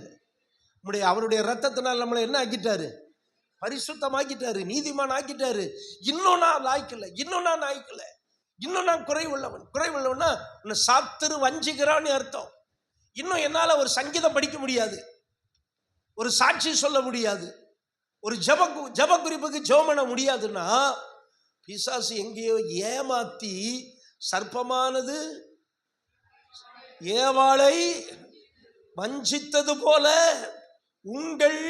அவருடைய ரத்தத்தினால் நம்மளை என்ன ஆக்கிட்டாரு, பரிசுத்தமாக்கிட்டாரு, நீதிமான் ஆக்கிட்டாரு. இன்னும் நான் லாய்க்கல, இன்னும் நான் நாய்க்கல, இன்னும் நான் குறைவுள்ளவன்னா சாத்திரு வஞ்சிக்கிறான்னு அர்த்தம். இன்னும் என்னால் ஒரு சங்கீதம் படிக்க முடியாது, ஒரு சாட்சி சொல்ல முடியாது, ஒரு ஜப குறிப்புக்கு ஜெபம் பண்ண முடியாதுன்னா பிசாசு எங்கேயோ ஏமாத்தி, சர்ப்பமானது ஏவாளை வஞ்சித்தது போல உங்கள்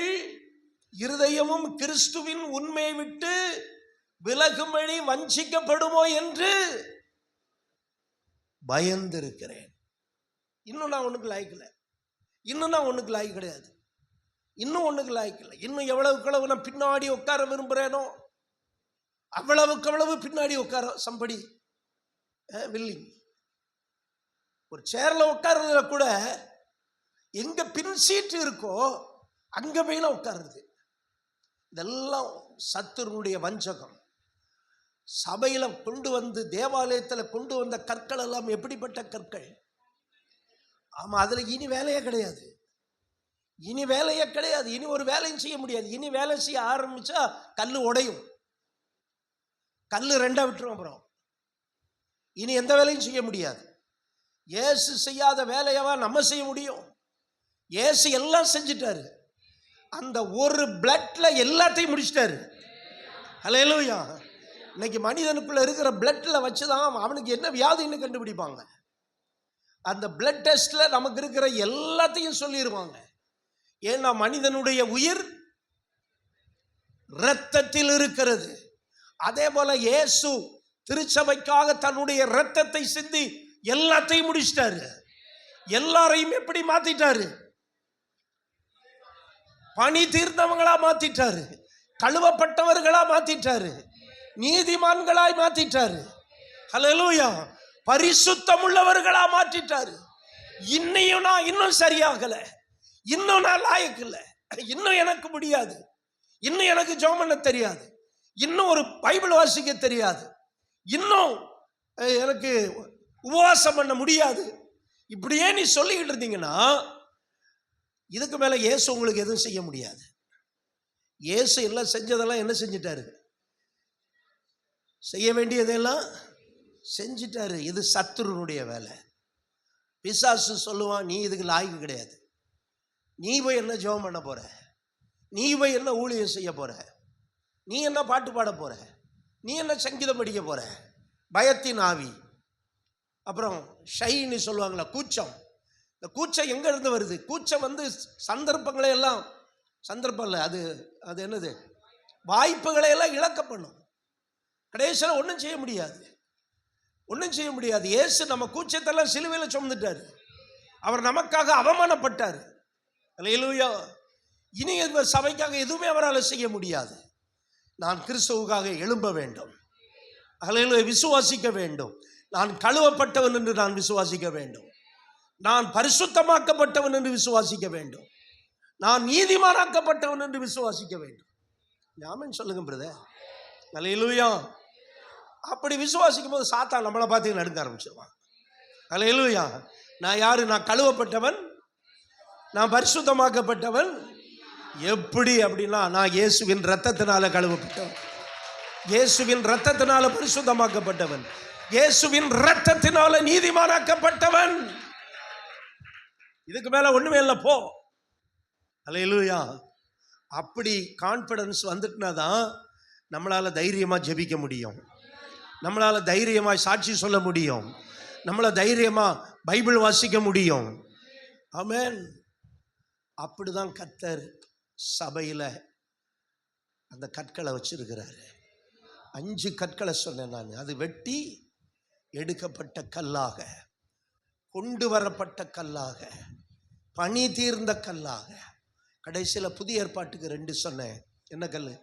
இருதயமும் கிறிஸ்துவின் உண்மையை விட்டு விலகும்படி வஞ்சிக்கப்படுமோ என்று பயந்திருக்கிறேன். இன்னும் நான் ஒண்ணுக்கு லாய்க்கல, இன்னும் நான் ஒண்ணுக்கு லாய்க்கு கிடையாது, இன்னும் ஒண்ணுக்கு லாய்க்கல. இன்னும் எவ்வளவுக்கு நான் பின்னாடி உட்கார விரும்புகிறேனோ அவ்வளவுக்கு அவ்வளவு பின்னாடி உட்கார சம்படி வில்லிங். ஒரு சேர்ல உட்கார்றதுல கூட எங்க பின் சீட்டு இருக்கோ அங்க போய் உட்கார்றது. இதெல்லாம் சத்துருடைய வஞ்சகம். சபையில கொண்டு வந்து, தேவாலயத்தில் கொண்டு வந்த கற்கள் எல்லாம் எப்படிப்பட்ட கற்கள்? ஆமா, அதுல இனி வேலையே கிடையாது, இனி வேலையே கிடையாது, இனி ஒரு வேலையும் செய்ய முடியாது. இனி வேலை செய்ய ஆரம்பிச்சா கல்லு உடையும், கல்லு ரெண்டா விட்டுரும். அப்புறம் இனி எந்த வேலையும் செய்ய முடியாது. இயேசு செய்யாத வேலையவா நம்ம செய்ய முடியும்? இயேசு எல்லாம் செஞ்சிட்டாரு, அந்த ஒரு பிளட்ல எல்லாத்தையும் முடிச்சிட்டாரு. ஹல்லேலூயா. இன்னைக்கு மனிதனுக்குள்ள இருக்கிற பிளட்ல வச்சுதான் அவனுக்கு என்ன வியாதின்னு கண்டுபிடிப்பாங்க. அந்த பிளட் டெஸ்ட்ல நமக்கு இருக்கிற எல்லாத்தையும் சொல்லிடுவாங்க. ஏன்னா மனிதனுடைய உயிர் இரத்தத்தில் இருக்கிறது. அதே போல இயேசு திருச்சபைக்காக தன்னுடைய இரத்தத்தை சிந்தி எல்லாத்தையும் முடிச்சிட்டாரு. எல்லாரையும் எப்படி மாத்திட்டாரு? பணி தீர்ந்தவங்களா மாத்திட்டாரு, கழுவப்பட்டவர்களா மாத்திட்டாரு, நீதிமான்களாய் மாத்திட்டாரு. ஹல்லேலூயா. பரிசுத்தம் உள்ளவர்களா மாற்றிட்டாரு. இன்னையும் நான் இன்னும் சரியாகல, இன்னும் நான் லாயக்கில்லை, இன்னும் எனக்கு முடியாது, இன்னும் எனக்கு ஜெபம் பண்ண தெரியாது, இன்னும் ஒரு பைபிள் வாசிக்க தெரியாது, இன்னும் எனக்கு உபவாசம் பண்ண முடியாது, இப்படியே நீ சொல்லிக்கிட்டு இருந்தீங்கன்னா இதுக்கு மேல இயேசு உங்களுக்கு எதுவும் செய்ய முடியாது. இயேசு எல்லாம் செஞ்சதெல்லாம் என்ன செஞ்சிட்டாரு? செய்ய வேண்டியதெல்லாம் செஞ்சிட்டாரு. இது சத்துருனுடைய வேலை. பிசாசு சொல்லுவான், நீ இதுக்கு லாய்க்கு கிடையாது, நீ போய் என்ன ஜெபம் பண்ண போற, நீ போய் என்ன ஊழியம் செய்ய போற, நீ என்ன பாட்டு பாட போற, நீ என்ன சங்கீதம் படிக்க போற. பயத்தின் ஆவி. அப்புறம் ஷைன்னு சொல்லுவாங்களா, கூச்சம். இந்த கூச்சம் எங்க இருந்து வருது? கூச்சம் வந்து சந்தர்ப்பங்களை எல்லாம், சந்தர்ப்பம் இல்லை, அது அது என்னது, வாய்ப்புகளை எல்லாம் இழக்க பண்ணும். கடைசியில் ஒன்றும் செய்ய முடியாது, ஒன்றும் செய்ய முடியாது. இயேசு நம்ம கூச்சத்தெல்லாம் சிலுவையில் சுமந்துட்டார். அவர் நமக்காக அவமானப்பட்டார். அல்லேலூயா. இனி சபைக்காக எதுவுமே அவரால் செய்ய முடியாது. நான் கிறிஸ்துவுக்காக எழும்ப வேண்டும். அல்லேலூயா. விசுவாசிக்க வேண்டும். நான் கழுவப்பட்டவன் என்று நான் விசுவாசிக்க வேண்டும். நான் பரிசுத்தமாக்கப்பட்டவன் என்று விசுவாசிக்க வேண்டும். நான் நீதிமானாக்கப்பட்டவன் என்று விசுவாசிக்க வேண்டும். ஆமென் சொல்லுங்க பிரதர். அல்லேலூயா. அப்படி விசுவாசிக்கும் போது சாத்தான் நம்மளை பார்த்து நடுங்க ஆரம்பிச்சிருவான். அல்லேலூயா. நான் யாரு? நான் கழுவப்பட்டவன், நான் பரிசுத்தமாக்கப்பட்டவன். எப்படி அப்படின்னா, நான் இயேசுவின் இரத்தத்தினால கழுவப்பட்டவன், இயேசுவின் இரத்தத்தினால பரிசுத்தமாக்கப்பட்டவன், இயேசுவின் இரத்தத்தினால நீதிமானாக்கப்பட்டவன். இதுக்கு மேல ஒண்ணுமே இல்லை, போ. அல்லேலூயா. அப்படி கான்ஃபிடன்ஸ் வந்துட்டுனா தான் நம்மளால தைரியமா ஜெபிக்க முடியும், நம்மளால தைரியமா சாட்சி சொல்ல முடியும், நம்மள தைரியமா பைபிள் வாசிக்க முடியும். ஆமென். அப்படிதான் கர்த்தர் சபையில அந்த கற்களை வச்சிருக்கிறாரு. 5 கற்களை சொன்னேன் நான். அது வெட்டி எடுக்கப்பட்ட கல்லாக, கொண்டு வரப்பட்ட கல்லாக, பனி தீர்ந்த கல்லாக. கடைசியில் புதிய ஏற்பாட்டுக்கு 2 சொன்னேன். என்ன கல்?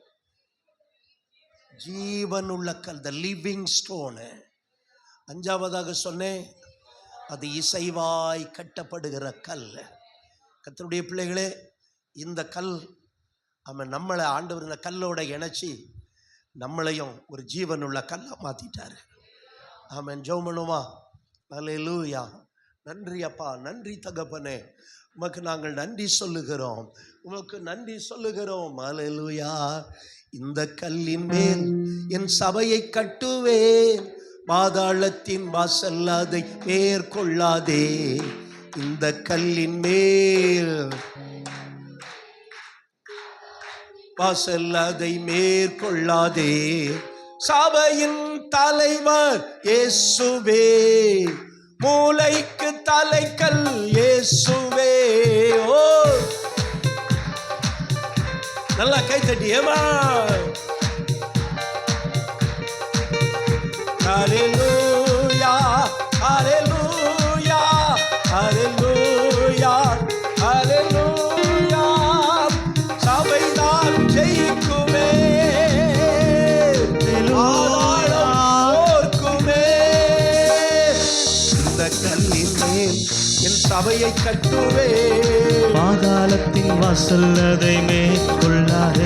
ஜீவனுள்ள கல், த லிவிங் ஸ்டோனு. 5ஆவதாக சொன்னேன், அது இசைவாய் கட்டப்படுகிற கல். கர்த்தருடைய பிள்ளைகளே, இந்த கல் அவன் நம்மளை ஆண்டவர் இந்த கல்லோட இணைச்சி நம்மளையும் ஒரு ஜீவனுள்ள கல்லை மாற்றிட்டாரு. ஆமென். ஜெபம் பண்ணுமா? அல்லேலூயா. நன்றி அப்பா, நன்றி தகப்பனே, உமக்கு நாங்கள் நன்றி சொல்லுகிறோம், உமக்கு நன்றி சொல்லுகிறோம். அல்லேலூயா. இந்த கல்லின் மேல் என் சபையை கட்டுவேன், பாதாளத்தின் வாசல் அதை மேற்கொள்ளாதே. இந்த கல்லின் மேல் வாசல் அதை மேற்கொள்ளாதே. சபையின் தலைவர் இயேசுவே, மூளைக்கு தலைக்கல் இயேசுவே. ஓ, நல்லா கை தட்டியேமா. ஹல்லேலூயா, ஹல்லேலூயா, ஹல்லேலூயா, ஹல்லேலூயா. சபைதான் ஜெயிக்குமே, ஓர்க்குமே. இந்த கல்லின் மேல் என் சபையை கட்டுவே, பாதாளத்தின் வாசல் அதை மேற்கொள்ளாதே.